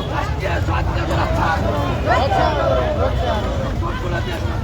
राष्ट्रीय स्वातंत्र्य रक्षा करो संपूर्ण देश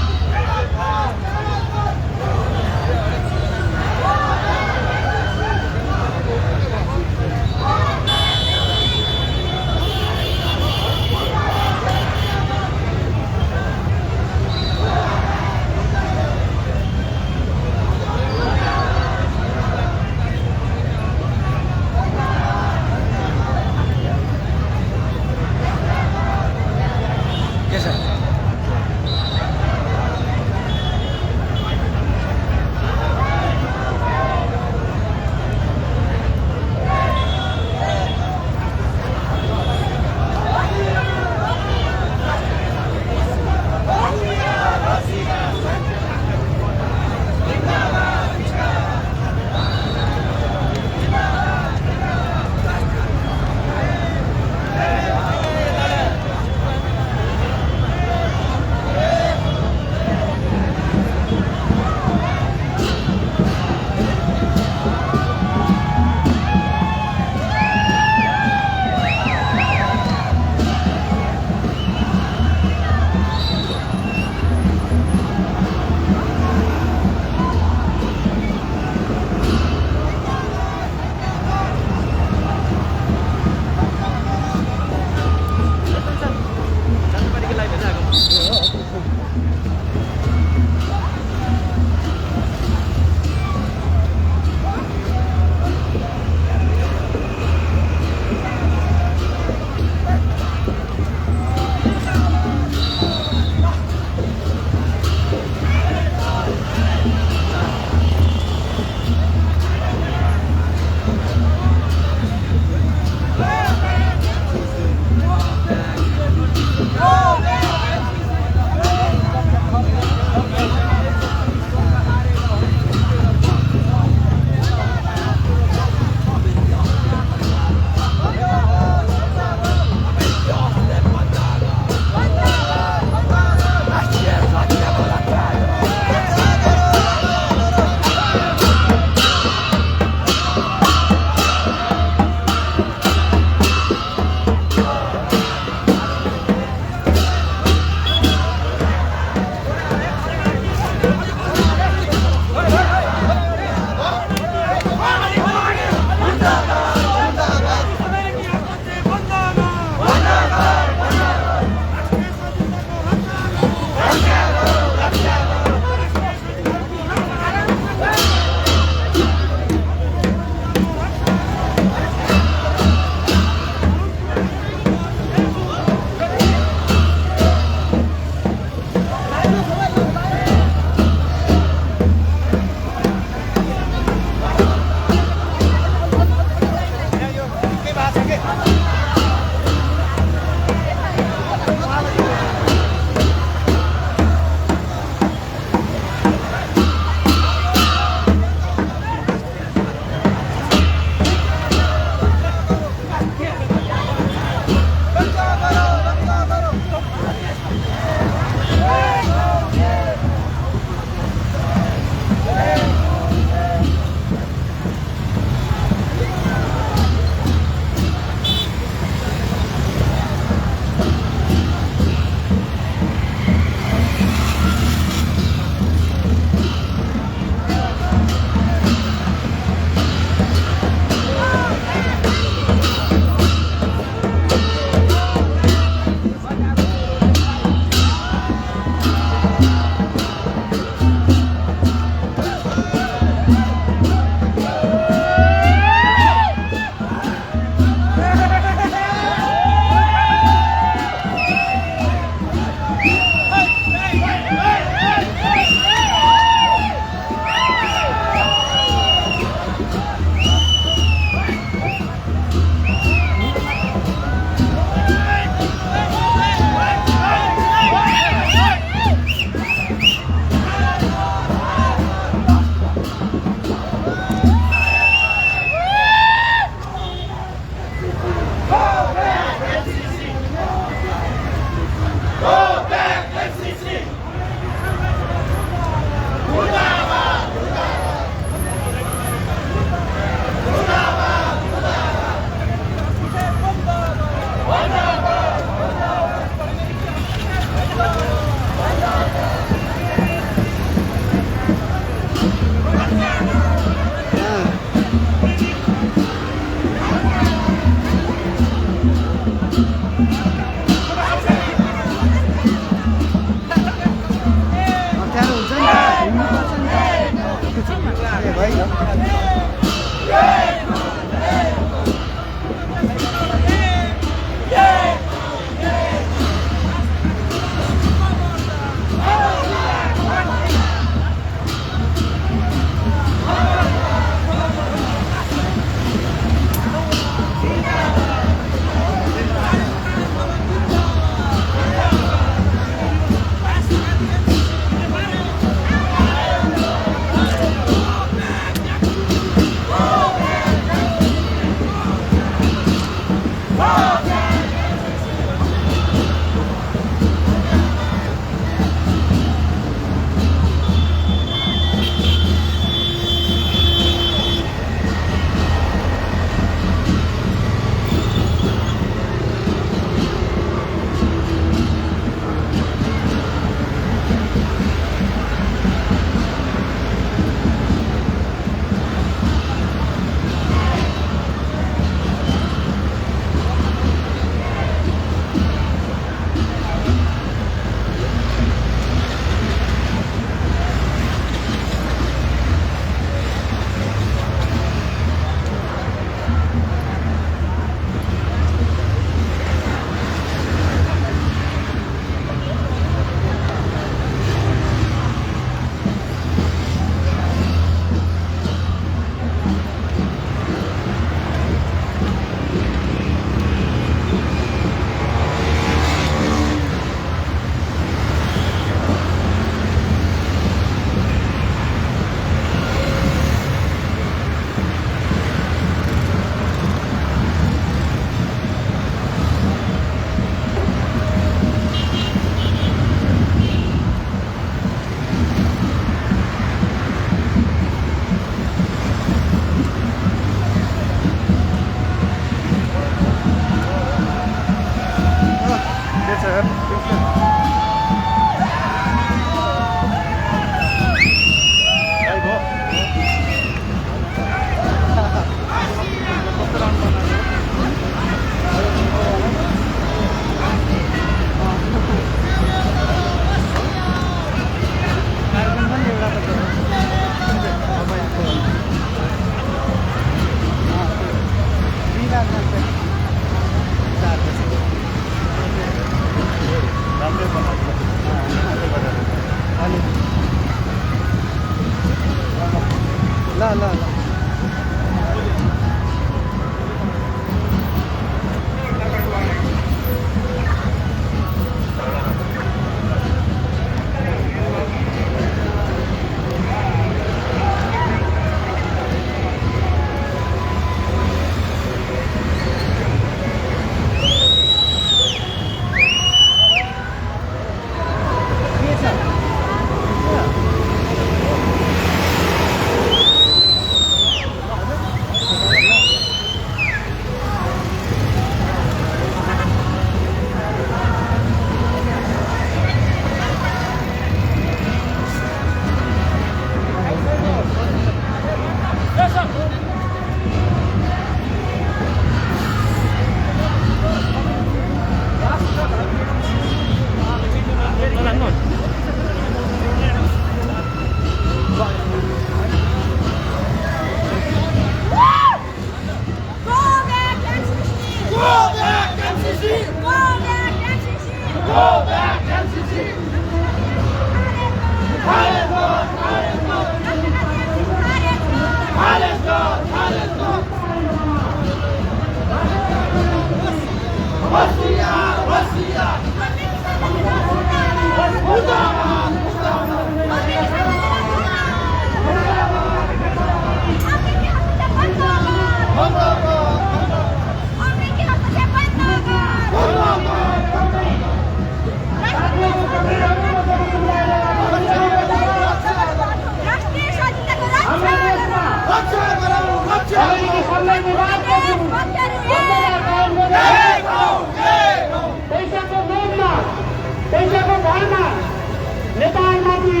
नेपालमाथि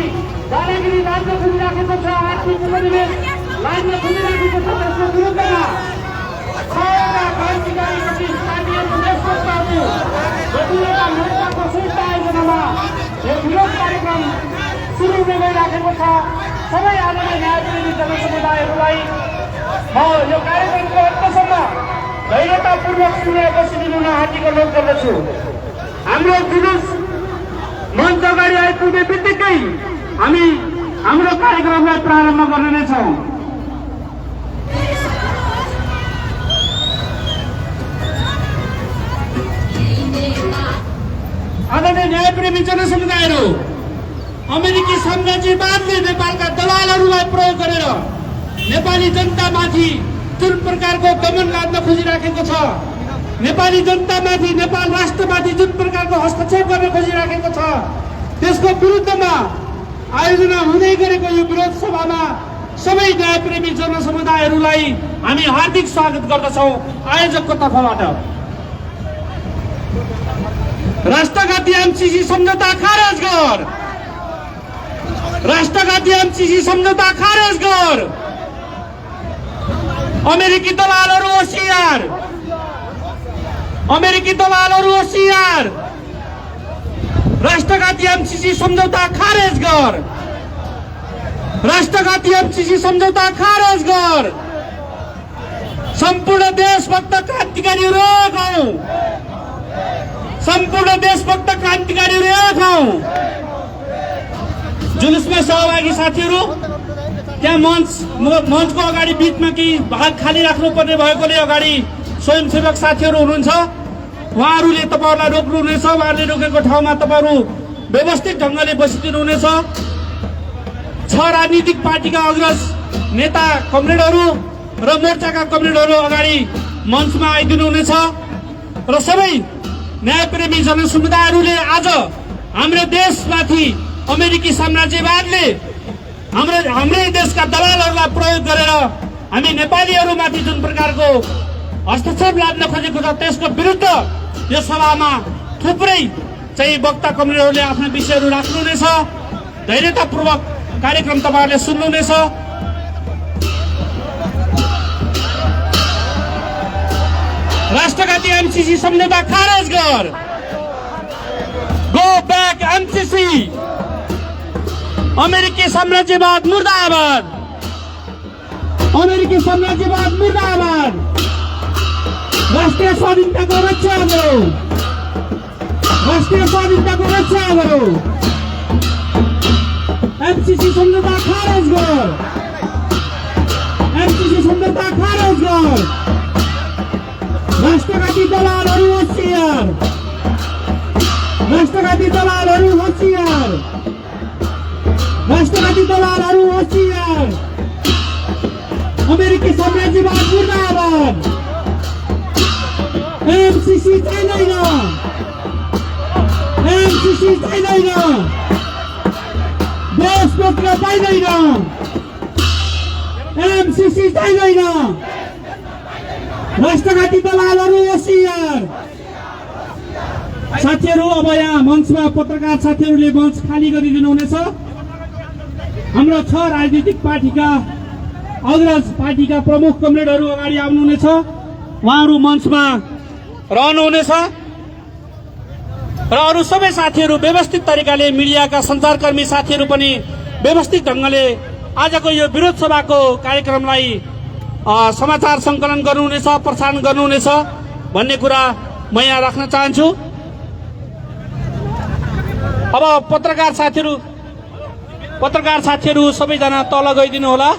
दादागिरी राज्य खुलिराखेको छ। आर्थिक परिवेश राज्य खुलिराखेको छ। त्यसको विरुद्धमा छवटा क्रान्तिकारीपछि स्थानीयको नेतृत्वहरू गतिएका मोर्चाको संयुक्त आयोजनामा यो विरोध कार्यक्रम सुरु हुने गइराखेको छ। सबै आदरणीय न्यायप्रेमी जनसमुदायहरूलाई म यो कार्यक्रमको अन्तसम्म धैर्यतापूर्वक सुनेर बसिदिनुहुन हार्दिक अनुरोध गर्दछु। हाम्रो जुलुस मञ्च अगाडि आइपुग्ने बित्तिकै हामी हाम्रो कार्यक्रमलाई प्रारम्भ गर्ने नै छौँ। आदरणीय न्यायप्रेमी जनसमुदायहरू, अमेरिकी साम्राज्यवादले नेपालका दलालहरूलाई प्रयोग गरेर नेपाली जनतामाथि जुन प्रकारको दमन लाद्न खोजिराखेको छ, नेपाली जनतामाथि नेपाल राष्ट्रमाथि जुन प्रकारको हस्तक्षेप गर्न खोजिराखेको छ, त्यसको विरुद्धमा आयोजना हुँदै गरेको यो विरोध सभामा सबै न्यायप्रेमी जनसमुदायहरूलाई हामी हार्दिक स्वागत गर्दछौँ आयोजकको तर्फबाट। राष्ट्रघाती एमसीसी सम्झौता खारेज गर, राष्ट्रघाती एमसीसी सम्झौता खारेज गर। अमेरिकी दलालहरू होशियार, अमेरिकी दलालहरू होशियार। राष्ट्रघाती एमसीसी सम्झौता खारेज गर, राष्ट्रघाती एमसीसी सम्झौता खारेज गर। सम्पूर्ण देशभक्त क्रान्तिकारीहरू एक हौं, सम्पूर्ण देशभक्त क्रान्तिकारीहरू एक हौं। जुलुसमा सहभागी साथीहरू, त्यहाँ मञ्चको अगाडि बिचमा केही भाग खाली राख्नुपर्ने भएकोले अगाडि स्वयंसेवक साथीहरू हुनुहुन्छ, उहाँहरूले तपाईँहरूलाई रोक्नुहुनेछ। उहाँहरूले रोकेको ठाउँमा तपाईँहरू व्यवस्थित ढङ्गले बसिदिनुहुनेछ। 6 राजनीतिक पार्टीका अग्रज नेता कमरेडहरू र मोर्चाका कमरेडहरू अगाडि मञ्चमा आइदिनुहुनेछ र सबै न्यायप्रेमी जनसमुदायहरूले आज हाम्रो देशमाथि अमेरिकी साम्राज्यवादले हाम्रै देशका दलालहरूलाई प्रयोग गरेर हामी नेपालीहरूमाथि जुन प्रकारको हस्तक्षेप लाग्न खोजेको छ, त्यसको विरुद्ध यो सभामा थुप्रै चाहिँ वक्ता कमरेडहरूले आफ्ना विषयहरू राख्नुहुनेछ। धैर्यतापूर्वक कार्यक्रम तपाईँहरूले सुन्नुहुनेछ। राष्ट्रघाती एमसीसी सम्झौता खारेज गर। Go back MCC. अमेरिकी साम्राज्यवाद मुर्दाबाद। अमेरिकी साम्राज्यवाद मुर्दाबाद। राष्ट्रिय स्वाधीनताको रक्षा गरौ। राष्ट्रिय स्वाधीनताको रक्षा गरौ। एमसीसी सम्झौता खारेज गर। एमसीसी सम्झौता खारेज गर। राष्ट्रघाती दलालहरू होशियार। राष्ट्रघाती दलालहरू होशियार। राष्ट्रघाती दलालहरू होशियार। अमेरिकी साम्राज्यवाद मुर्दाबाद। एमसीसी चाहिँदैन। एमसीसी चाहिँदैन। देशपत्र पाइँदैन। एमसीसी चाहिँदैन। राष्ट्रघाती दलालहरू होशियार। साथीहरू, अब यहाँ मञ्चमा पत्रकार साथीहरूले मञ्च खाली गरिदिनु हुनेछ। हाम्रो 6 राजनीतिक पार्टीका अग्रज पार्टीका प्रमुख कमरेडहरू अगाडि आउनुहुनेछ। उहाँहरू मञ्चमा रहनुहुनेछ र अरू सबै साथीहरू व्यवस्थित तरिकाले मिडियाका सञ्चारकर्मी साथीहरू पनि व्यवस्थित ढङ्गले आजको यो विरोध सभाको कार्यक्रमलाई समाचार सङ्कलन गर्नुहुनेछ, प्रसारण गर्नुहुनेछ भन्ने कुरा म यहाँ राख्न चाहन्छु। अब पत्रकार साथीहरू सबैजना तल गइदिनु होला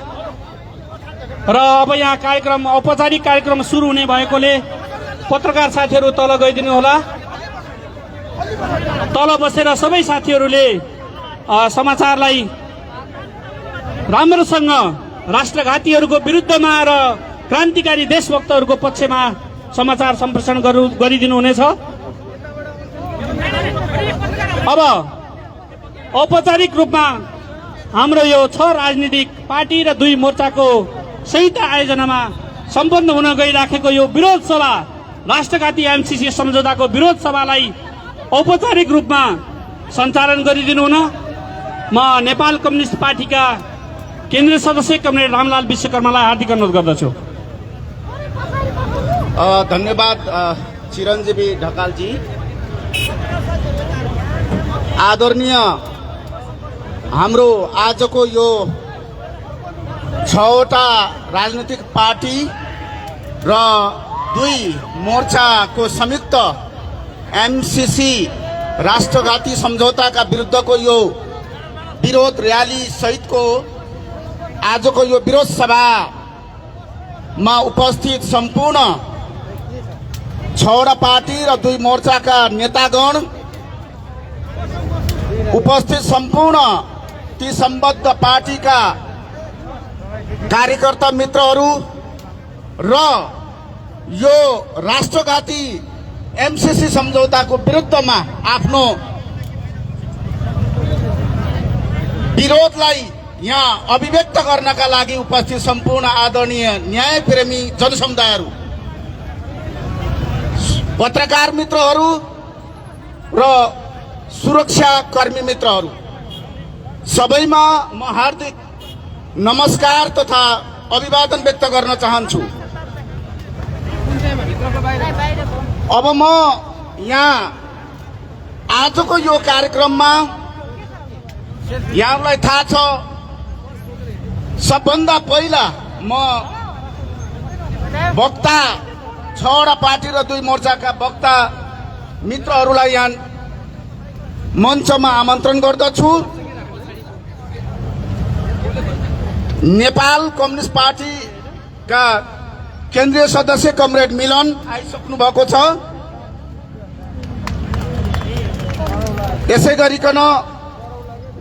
र अब यहाँ कार्यक्रम औपचारिक कार्यक्रम सुरु हुने भएकोले पत्रकार साथीहरू तल गइदिनु होला। तल बसेर सबै साथीहरूले समाचारलाई राम्रोसँग राष्ट्रघातीहरूको विरुद्धमा र क्रान्तिकारी देशभक्तहरूको पक्षमा समाचार सम्प्रेषण गरिदिनु हुनेछ। अब औपचारिक रूपमा हाम्रो यो 6 राजनीतिक पार्टी र 2 मोर्चाको संयुक्त आयोजनामा सम्पन्न हुन गइराखेको यो विरोध सभा, राष्ट्रघाती एमसीसी सम्झौताको विरोध सभालाई औपचारिक रूपमा सञ्चालन गरिदिनु हुन म नेपाल कम्युनिस्ट पार्टीका केन्द्रीय सदस्य कमरेड रामलाल विश्वकर्मालाई हार्दिक अनुरोध गर्दछु। धन्यवाद चिरञ्जीवी ढकालजी। आदरणीय हाम्रो आजको यो 6वटा राजनीतिक पार्टी र 2 मोर्चाको संयुक्त एमसीसी राष्ट्रघाती सम्झौताका विरुद्धको यो विरोध र्याली सहितको आजको यो विरोध सभामा उपस्थित सम्पूर्ण 6वटा पार्टी र 2 मोर्चाका नेतागण, उपस्थित सम्पूर्ण ती सम्बद्ध पार्टीका कार्यकर्ता मित्रहरू र यो राष्ट्रघाती एमसीसी सम्झौताको विरुद्धमा आफ्नो विरोधलाई यहाँ अभिव्यक्त गर्नका लागि उपस्थित सम्पूर्ण आदरणीय न्यायप्रेमी जनसमुदायहरू, पत्रकार मित्रहरू र सुरक्षाकर्मी मित्रहरू सबैमा म हार्दिक नमस्कार तथा अभिवादन व्यक्त गर्न चाहन्छु। अब म यहाँ आजको यो कार्यक्रममा यहाँलाई थाहा छ, सबभन्दा पहिला म वक्ता 6वटा पार्टी र 2 मोर्चाका वक्ता मित्रहरूलाई यहाँ मञ्चमा आमन्त्रण गर्दछु। नेपाल कम्युनिस्ट पार्टीका केन्द्रीय सदस्य कमरेड मिलन आइसक्नु भएको छ। यसै गरिकन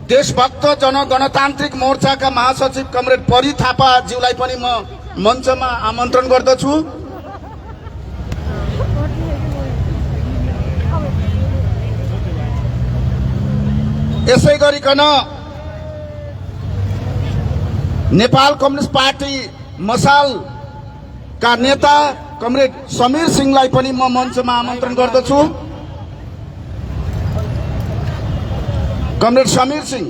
देशभक्त जनगणतान्त्रिक मोर्चाका महासचिव कमरेड परी थापाज्यूलाई पनि म मञ्चमा आमन्त्रण गर्दछु। यसै गरिकन नेपाल कम्युनिस्ट पार्टी मसालका नेता कमरेड समीर सिंहलाई पनि म मञ्चमा आमन्त्रण गर्दछु। कमरेड समीर सिंह,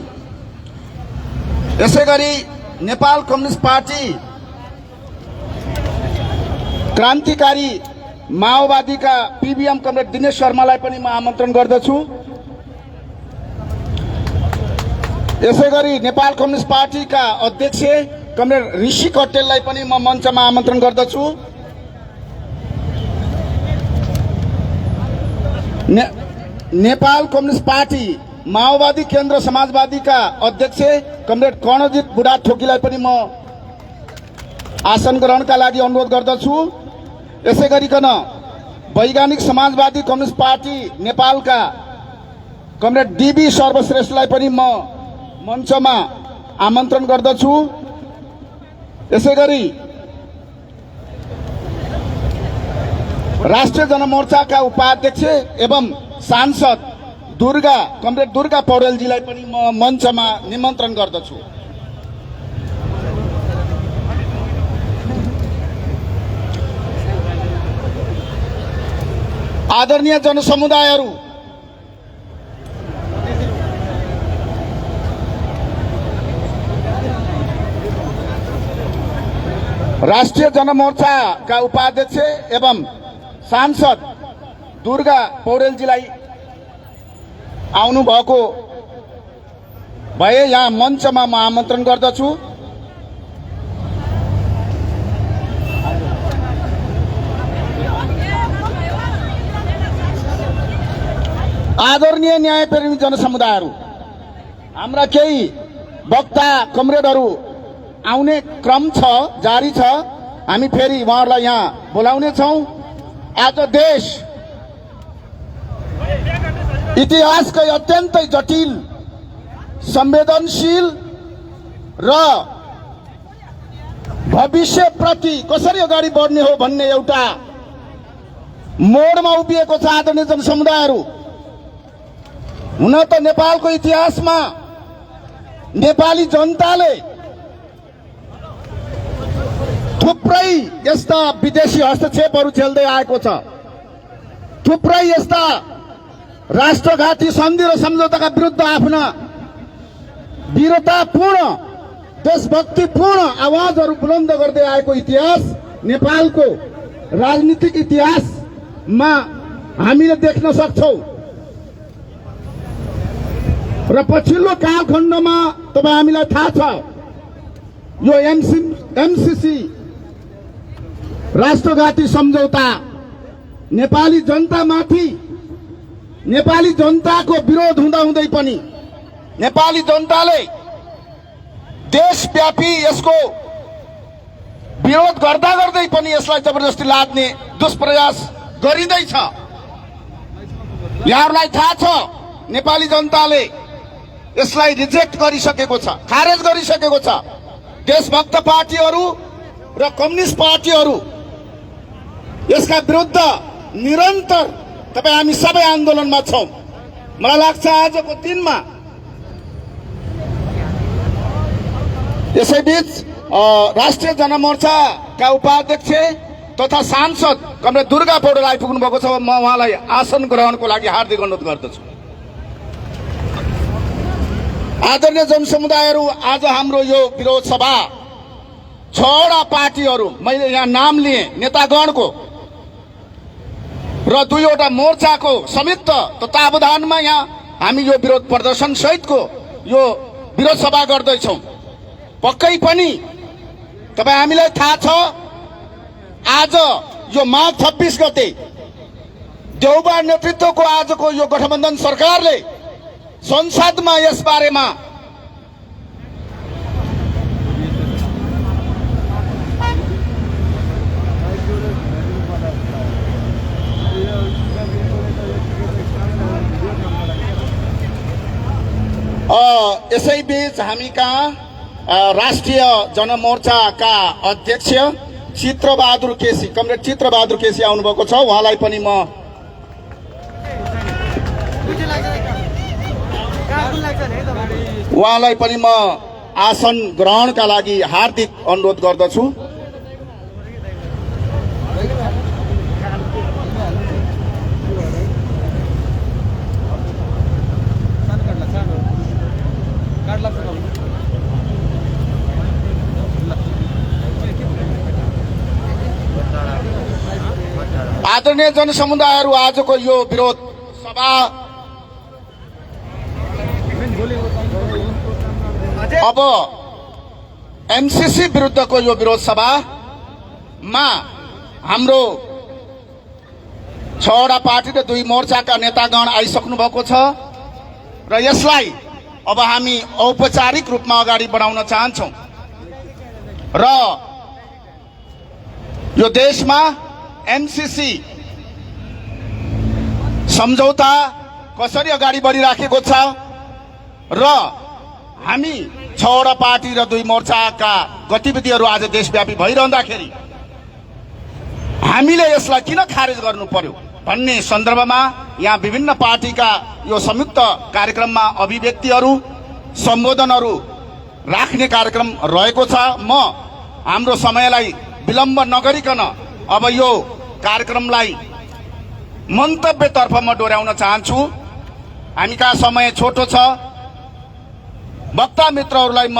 यसै गरी नेपाल कम्युनिस्ट पार्टी क्रान्तिकारी माओवादीका पीबीएम कमरेड दिनेश शर्मालाई पनि म आमन्त्रण गर्दछु। यसै गरी नेपाल कम्युनिस्ट पार्टीका अध्यक्ष कमरेड ऋषि कट्टेललाई पनि म मञ्चमा आमन्त्रण गर्दछु। नेपाल कम्युनिस्ट पार्टी माओवादी केन्द्र समाजवादीका अध्यक्ष कमरेड कर्णजित बुढाथोकीलाई पनि म आसन ग्रहणका लागि अनुरोध गर्दछु। यसै गरिकन वैज्ञानिक समाजवादी कम्युनिस्ट पार्टी नेपालका कमरेड डीबी सर्वश्रेष्ठलाई पनि म मञ्चमा आमन्त्रण गर्दछु। यसै गरी राष्ट्रिय जनमोर्चाका उपाध्यक्ष एवं सांसद कमरेड दुर्गा पौडेलजीलाई पनि म मञ्चमा निमन्त्रण गर्दछु। आदरणीय जनसमुदायहरू, राष्ट्रिय जनमोर्चाका उपाध्यक्ष एवं सांसद दुर्गा पौडेलजीलाई आउनु भएको भए यहाँ मञ्चमा म आमन्त्रण गर्दछु। आदरणीय न्यायप्रेमी जनसमुदायहरू, हाम्रा केही वक्ता कमरेडहरू आउने क्रम छ, जारी छ। हामी फेरि उहाँहरूलाई यहाँ बोलाउने छौं। आज देश इतिहासकै अत्यन्तै जटिल, संवेदनशील र भविष्यप्रति कसरी अगाडि बढ्ने हो भन्ने एउटा मोडमा उभिएको छ। आदरणीय जनसमुदायहरू, हुन त नेपालको इतिहासमा नेपाली जनताले थुप्रै यस्ता विदेशी हस्तक्षेपहरू झेल्दै आएको छ। थुप्रै यस्ता राष्ट्रघाती सन्धि र सम्झौताका विरुद्ध आफ्ना वीरतापूर्ण देशभक्तिपूर्ण आवाजहरू बुलन्द गर्दै आएको इतिहास नेपालको राजनीतिक इतिहासमा हामीले देख्न सक्छौं। र पछिल्लो कालखण्डमा तपाईँ हामीलाई थाहा छ, यो एमसीसी राष्ट्रघाती सम्झौता नेपाली जनतामाथि, नेपाली जनताको विरोध हुँदाहुँदै पनि नेपाली जनताले देशव्यापी यसको विरोध गर्दा गर्दै पनि यसलाई जबरजस्ती लाद्ने दुष्प्रयास गरिँदैछ। यहाँहरूलाई थाहा छ, नेपाली जनताले यसलाई रिजेक्ट गरिसकेको छ, खारेज गरिसकेको छ। देशभक्त पार्टीहरू र कम्युनिस्ट पार्टीहरू यसका विरुद्ध निरन्तर तपाईँ हामी सबै आन्दोलनमा छौं। मलाई लाग्छ आजको दिनमा यसैबीच राष्ट्रिय जनमोर्चाका उपाध्यक्ष तथा सांसद कमरेड दुर्गा पौडेल आइपुग्नु भएको छ। म उहाँलाई आसन ग्रहणको लागि हार्दिक अनुरोध गर्दछु। आदरणीय जनसमुदायहरू, आज हाम्रो यो विरोध सभा 6वटा पार्टीहरू, मैले यहाँ नाम लिए नेतागणको र 2वटा मोर्चाको संयुक्त तत्वावधानमा यहाँ हामी यो विरोध प्रदर्शन सहितको यो विरोध सभा गर्दैछौं। पक्कै पनि तपाईँ हामीलाई थाहा छ, आज यो माघ 26 गते देउबा नेतृत्वको आजको यो गठबन्धन सरकारले संसदमा यस बारेमा यसैबीच हामी कहाँ राष्ट्रिय जनमोर्चाका अध्यक्ष चित्रबहादुर केसी, कमरेड चित्रबहादुर केसी आउनुभएको छ। उहाँलाई पनि म आसन ग्रहणका लागि हार्दिक अनुरोध गर्दछु। आदरणीय जनसमुदायहरू, आजको यो विरोध सभा अब एमसीसी विरुद्धको यो विरोध सभामा हाम्रो 6वटा पार्टी र 2 मोर्चाका नेतागण आइसक्नु भएको छ र यसलाई अब हामी औपचारिक रूपमा अगाडि बढाउन चाहन्छौं र यो देशमा एमसीसी सम्झौता कसरी अगाडि बढिराखेको छ र हामी 6वटा पार्टी र 2 मोर्चाका गतिविधिहरू आज देशव्यापी भइरहँदाखेरि हामीले यसलाई किन खारेज गर्नु पर्यो भन्ने सन्दर्भमा यहाँ विभिन्न पार्टीका यो संयुक्त कार्यक्रममा अभिव्यक्तिहरू सम्बोधनहरू राख्ने कार्यक्रम रहेको छ। म हाम्रो समयलाई विलम्ब नगरिकन अब यो कार्यक्रमलाई मन्तव्यतर्फ म डोर्याउन चाहन्छु। हामी कहाँ समय छोटो छ। वक्ता मित्रहरूलाई म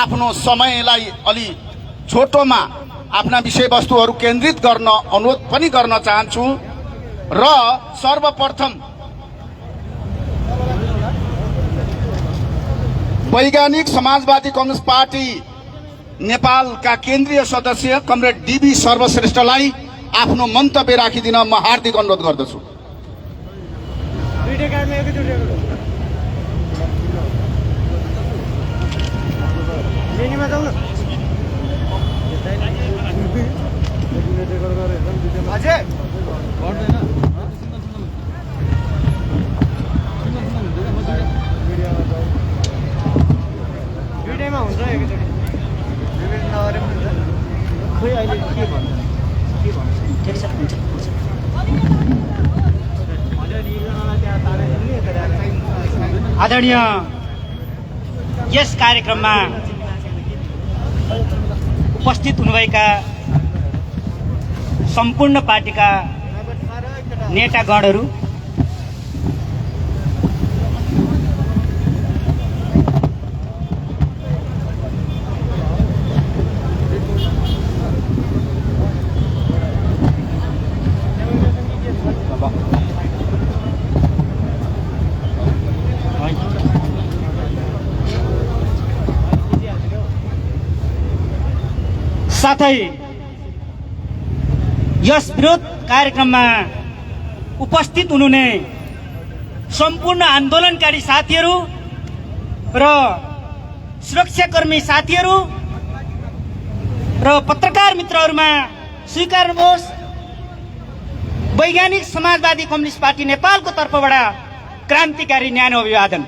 आफ्नो समयलाई अलि छोटोमा आफ्ना विषयवस्तुहरू केन्द्रित गर्न अनुरोध पनि गर्न चाहन्छु र सर्वप्रथम वैज्ञानिक समाजवादी कांग्रेस पार्टी नेपालका केन्द्रीय सदस्य कमरेड डीबी सर्वश्रेष्ठलाई आफ्नो मन्तव्य राखिदिन म हार्दिक अनुरोध गर्दछु। आदरणीय यस कार्यक्रममा उपस्थित हुनुभएका सम्पूर्ण पार्टीका नेतागणहरू, साथै यस विरोध कार्यक्रममा उपस्थित हुनुहुने सम्पूर्ण आन्दोलनकारी साथीहरू र सुरक्षाकर्मी साथीहरू र पत्रकार मित्रहरूमा स्वीकार्नुहोस् वैज्ञानिक समाजवादी कम्युनिस्ट पार्टी नेपालको तर्फबाट क्रान्तिकारी न्यानो अभिवादन।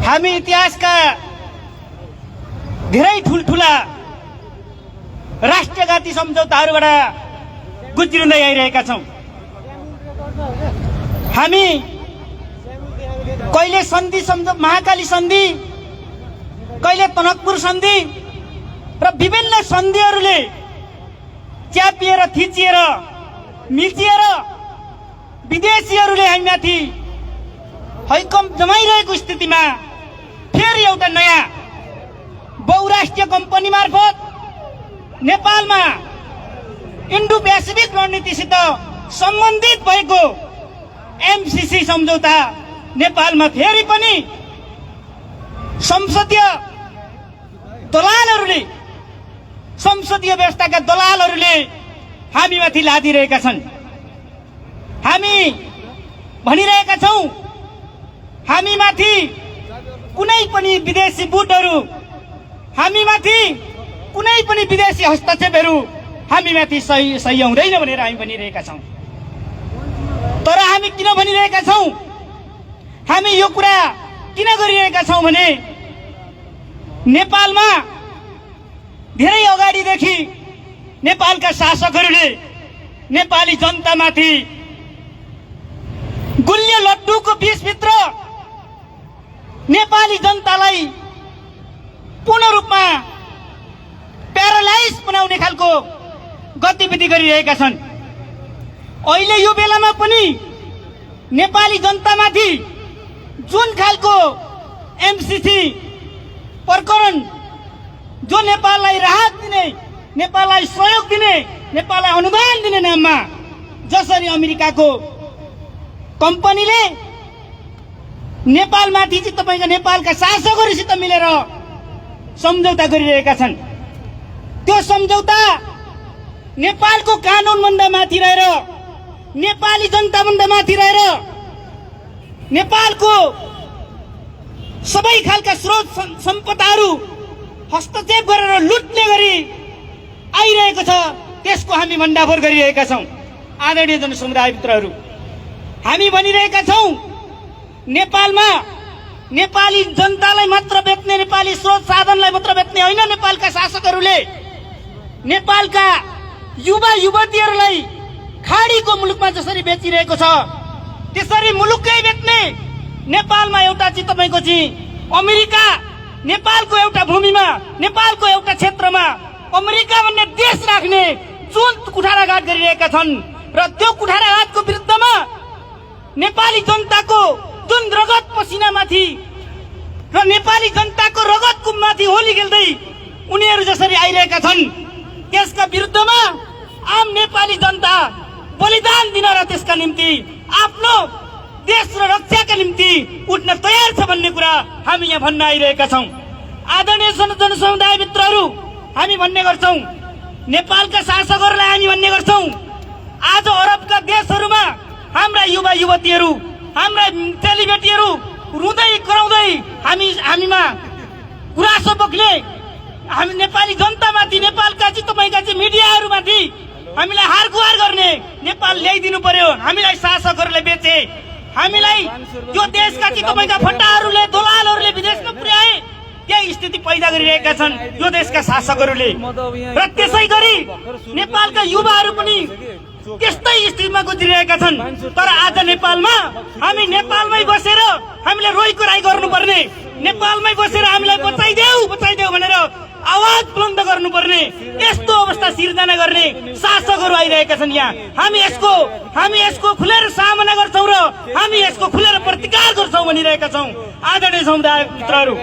हामी इतिहासका धेरै ठुल्ठुला राष्ट्रघाती सम्झौताहरूबाट गुज्रिँदै आइरहेका छौं। हामी कहिले सन्धि महाकाली सन्धि, कहिले तनकपुर सन्धि र विभिन्न सन्धिहरूले च्यापिएर थिचिएर मिचिएर विदेशीहरूले हामीमाथि हैकम जमाइरहेको स्थितिमा फेरि एउटा नयाँ बहुराष्ट्रिय कम्पनी मार्फत नेपालमा इन्डो पेसिफिक रणनीतिसित सम्बन्धित भएको एमसीसी सम्झौता नेपालमा फेरि पनि संसदीय दलालहरूले, संसदीय व्यवस्थाका दलालहरूले हामीमाथि लादिरहेका छन्। हामी भनिरहेका छौं हामीमाथि कुनै पनि विदेशी बुटहरू, हामीमाथि कुनै पनि विदेशी हस्तक्षेपहरू हामीमाथि सही हुँदैन भनेर हामी भनिरहेका छौं। तर हामी किन भनिरहेका छौं, हामी यो कुरा किन गरिरहेका छौं भने नेपालमा धेरै अगाडिदेखि नेपालका शासकहरूले नेपाली जनतामाथि गुलियो लड्डुको विषभित्र नेपाली जनतालाई पूर्ण रूपमा प्यारालाइज बनाउने खालको गतिविधि गरिरहेका छन्। अहिले यो बेलामा पनि नेपाली जनतामाथि जुन खालको एमसीसी प्रकरण जो नेपाललाई राहत दिने नेपाललाई सहयोग दिने, नेपाललाई अनुदान दिने नाममा जसरी अमेरिकाको कम्पनीले नेपालमाथि चाहिँ तपाईँको नेपालका शासकहरूसित मिलेर सम्झौता गरिरहेका छन्, त्यो सम्झौता नेपालको कानुनभन्दा माथि रहेर, नेपाली जनताभन्दा माथि रहेर, नेपालको सबै खालका स्रोत सम्पदाहरू हस्तक्षेप गरेर लुट्ने गरी आइरहेको छ, त्यसको हामी भण्डाफोर गरिरहेका छौँ। आदरणीय जनसमुदाय मित्रहरू, हामी भनिरहेका छौँ नेपालमा नेपाली जनतालाई मात्र बेच्ने, नेपाली स्रोत साधनलाई मात्र बेच्ने होइन, नेपालका शासकहरूले नेपालका युवा युवतीहरूलाई खाडीको मुलुकमा जसरी बेचिरहेको छ त्यसरी मुलुकै बेच्ने, नेपालमा एउटा चाहिँ तपाईँको चाहिँ अमेरिका नेपालको एउटा भूमिमा, नेपालको एउटा क्षेत्रमा अमेरिका भन्ने देश राख्ने जुन कुठाराघात गरिरहेका छन् र त्यो कुठाराघातको विरुद्धमा नेपाली जनताको जुन रगत पसिनामाथि र नेपाली जनताको रगतको माथि होली खेल्दै उनीहरू जसरी आइरहेका छन् त्यसका विरुद्धमा आम नेपाली जनता बलिदान दिन र त्यसका निम्ति आफ्नो देश र रक्षाका निम्ति उठ्न तयार छ भन्ने कुरा हामी यहाँ भन्न आइरहेका छौँ। आदरणीय जनसमुदाय मित्रहरू, हामी भन्ने गर्छौँ, नेपालका शासकहरूलाई हामी भन्ने गर्छौँ, आज अरबका देशहरूमा हाम्रा युवा युवतीहरू, हाम्रा चेलीबेटीहरू रुँदै कराउँदै हामीमा गुरासो बोक्ने, हामी नेपाली जनतामाथि, नेपालका चाहिँ तपाईँका चाहिँ मिडियाहरूमाथि हामीलाई हारगुहार गर्ने, नेपाल ल्याइदिनु पर्यो, हामीलाई शासकहरूले बेचे, हामीलाई यो देशका चाहिँ तपाईँका फट्टाहरूले, दलालहरूले विदेशमा पुर्याए, त्यही स्थिति पैदा गरिरहेका छन् यो देशका शासकहरूले। र त्यसै गरी नेपालका युवाहरू पनि त्यस्तै स्थितिमा गुज्रिरहेका छन्। तर आज नेपालमा हामी नेपालमै बसेर हामीले रोइकोराइ गर्नुपर्ने, नेपालमै बसेर हामीलाई बचाइदेऊ भनेर आवाज बुलन्द गर्नुपर्ने यस्तो अवस्था सिर्जना गर्ने शासकहरू आइरहेका छन् यहाँ। हामी यसको खुलेर सामना गर्छौँ र हामी यसको खुलेर प्रतिकार गर्छौँ भनिरहेका छौँ। आदरणीय समुदाय मित्रहरू,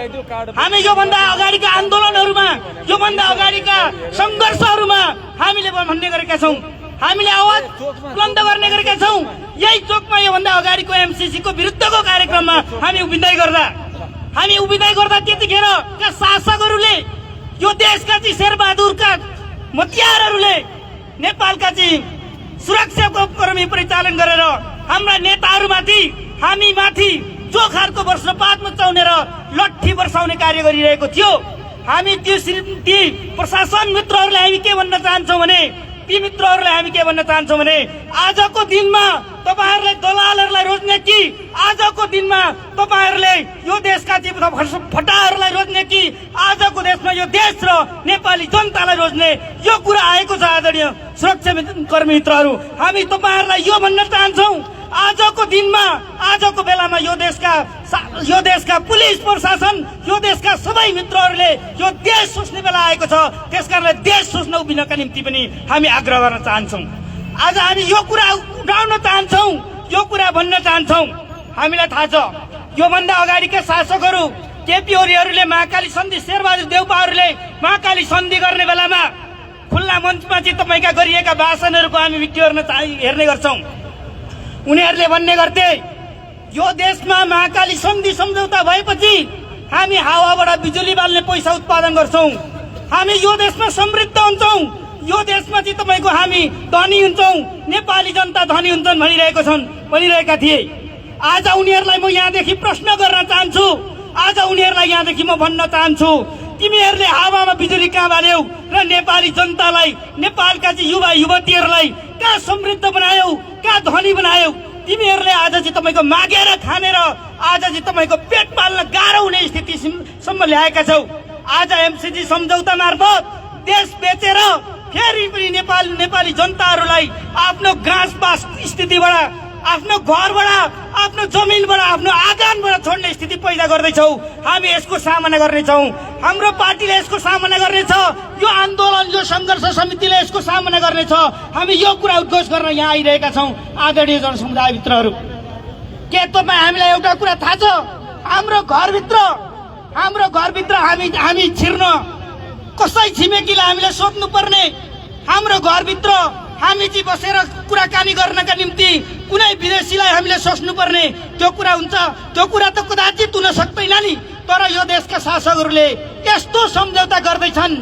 हामी योभन्दा अगाडिका आन्दोलनहरूमा, योभन्दा अगाडिका सङ्घर्षहरूमा हामीले भन्ने गरेका छौँ, हामीले आवाज बुलन्द गर्ने गरेका छौँ। यही चोकमा योभन्दा अगाडिको एमसीसीको विरुद्धको कार्यक्रममा हामी उभिँदै गर्दा त्यतिखेर शासकहरूले, यो देशका चाहिँ शेरबहादुरका मतियारहरूले नेपालका चाहिँ सुरक्षाको कर्मी परिचालन गरेर हाम्रा नेताहरूमाथि, हामीमाथि चोखारको वर्षपात मचाउने र लट्ठी वर्षाउने कार्य गरिरहेको थियो। हामी ती प्रशासन मित्रहरूलाई हामी के भन्न चाहन्छौँ भने, ती मित्रहरूलाई हामी के भन्न चाहन्छौँ भने आजको दिनमा तपाईहरुले दलालहरूलाई रोज्ने कि आजको दिनमा तपाईहरुले यो देशका फटाहरूलाई रोज्ने कि आजको देशमा यो देश र नेपाली जनतालाई रोज्ने यो कुरा आएको छ। आदरणीय सुरक्षा कर्मी मित्रहरू, हामी तपाईहरुलाई यो भन्न चाहन्छौं, आजको दिनमा आजको बेलामा यो देशका पुलिस प्रशासन, यो देशका सबै मित्रहरूले यो देश सोच्ने बेला आएको छ। त्यसकारणले देश सोच्न उभिनका निम्ति पनि हामी आग्रह गर्न चाहन्छौं। आज हामी यो कुरा उठाउन चाहन्छौं, यो कुरा भन्न चाहन्छौं। हामीलाई थाहा छ योभन्दा अगाडिका शासकहरू केपी ओलीहरूले महाकाली सन्धि, शेरबहादुर देउपाहरूले महाकाली सन्धि गर्ने बेलामा खुल्ला मञ्चमा चाहिँ तपाईका गरिएका भाषणहरूको हामी भिडियो हेर्ने गर्छौं। उनीहरूले भन्ने गर्थे यो देशमा महाकाली सन्धि सम्झौता भएपछि हामी हावाबाट बिजुली बाल्ने पैसा उत्पादन गर्छौं, हामी यो देशमा समृद्ध हुन्छौं, यो देशमा चाहिँ तपाईको हामी धनी हुन्छौं, नेपाली जनता धनी हुन्छन् भनिरहेका थिए। आज उनीहरूलाई म यहाँदेखि प्रश्न गर्न चाहन्छु, आज उनीहरूलाई यहाँदेखि म भन्न चाहन्छु, तिमीहरूले हावामा बिजुली कहाँ बाल्यौ र नेपाली जनतालाई, नेपालका चाहिँ युवा युवतीहरूलाई कहाँ समृद्ध बनायौ, कहाँ धनी बनायौ? तिमीहरूले आज चाहिँ तपाईको मागेर खानेर आज चाहिँ तपाईको पेट पाल्न गाह्रो हुने स्थितिसम्म ल्याएका छौ। आज एमसीजी सम्झौता मार्फत देश बेचेर फेरि पनि नेपाली जनताहरूलाई आफ्नो घाँसपास स्थितिबाट, आफ्नो घरबाट, आफ्नो जमिनबाट, आफ्नो आँगनबाट छोड्ने स्थिति पैदा गर्दैछौ। हामी यसको सामना गर्नेछौँ, हाम्रो पार्टीले यसको सामना गर्नेछ, यो आन्दोलन, यो संघर्ष समितिले यसको सामना गर्नेछ। हामी यो कुरा उद्घोष गर्न यहाँ आइरहेका छौँ। आदरणीय जनसमुदाय मित्रहरू, के तपाईँ हामीलाई एउटा कुरा थाहा छ? हाम्रो घरभित्र हामी छिर्न कसै छिमेकीलाई हामीले सोध्नु पर्ने, हाम्रो घरभित्र हामी चाहिँ बसेर कुराकानी गर्नका निम्ति कुनै विदेशीलाई हामीले सोच्नु पर्ने त्यो कुरा हुन्छ? त्यो कुरा त कदाचित हुन सक्दैन नि। तर यो देशका शासकहरूले यस्तो सम्झौता गर्दैछन्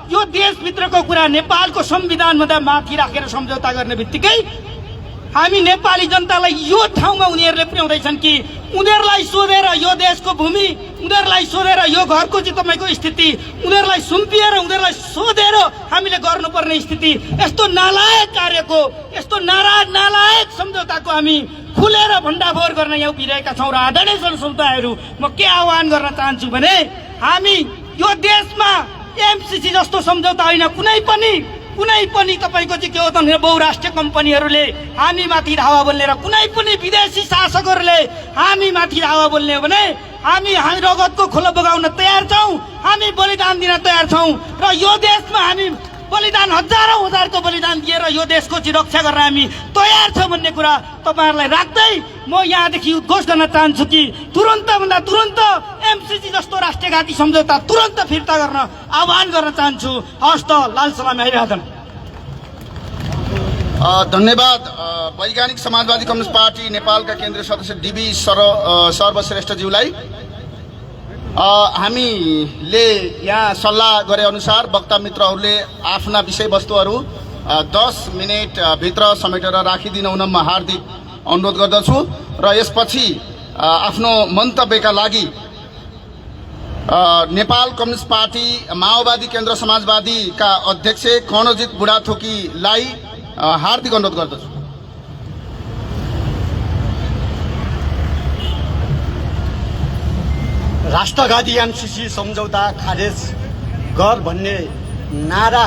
यो देशभित्रको कुरा नेपालको संविधानभन्दा माथि राखेर सम्झौता गर्ने बित्तिकै हामी नेपाली जनतालाई यो ठाउँमा उनीहरूले पुर्याउँदैछन् कि उनीहरूलाई सोधेर यो देशको भूमि, उनीहरूलाई सोधेर यो घरको चाहिँ तपाईँको स्थिति, उनीहरूलाई सुम्पिएर उनीहरूलाई सोधेर हामीले गर्नुपर्ने स्थिति, यस्तो नालायक कार्यको, यस्तो नालायक सम्झौताको हामी खुलेर भण्डाफोर गर्न यहाँ उभिरहेका छौँ। र आदरणीय जनसमुदायहरू, म के आह्वान गर्न चाहन्छु भने हामी यो देशमा एमसीसी जस्तो सम्झौता होइन, कुनै पनि तपाईँको चाहिँ के हो त बहुराष्ट्रिय कम्पनीहरूले हामी माथि धावा बोल्ने र कुनै पनि विदेशी शासकहरूले हामी माथि धावा बोल्ने हो भने हामी रगतको खोलो बगाउन तयार छौँ, हामी बलिदान दिन तयार छौँ। र यो देशमा हामी बलिदान हजारौं बलिदान दिएर यो देशको चाहिँ रक्षा गर्न हामी तयार छौँ भन्ने कुरा तपाईँहरूलाई राख्दै म यहाँदेखि उद्घोष गर्न चाहन्छु कि तुरन्तभन्दा तुरन्त एमसीसी जस्तो राष्ट्रियघाती सम्झौता तुरन्त फिर्ता गर्न आह्वान गर्न चाहन्छु। हस्त लाल सलाम अभिवादन। धन्यवाद। वैज्ञानिक समाजवादी कम्युनिस्ट पार्टी नेपालका केन्द्रीय सदस्य डीबी सर्वश्रेष्ठज्यूलाई। हामीले यहाँ सल्लाह गरे अनुसार वक्ता मित्रहरूले आफ्ना विषयवस्तुहरू 10 मिनेट भित्र समेटेर राखिदिन हुन म हार्दिक अनुरोध गर्दछु। र यसपछि आफ्नो मन्तव्यका लागि नेपाल कम्युनिस्ट पार्टी माओवादी केन्द्र समाजवादीका अध्यक्ष कर्णजित बुढाथोकीलाई हार्दिक अनुरोध गर्दछु। राष्ट्रघाती एमसीसी सम्झौता खारेज गर भन्ने नारा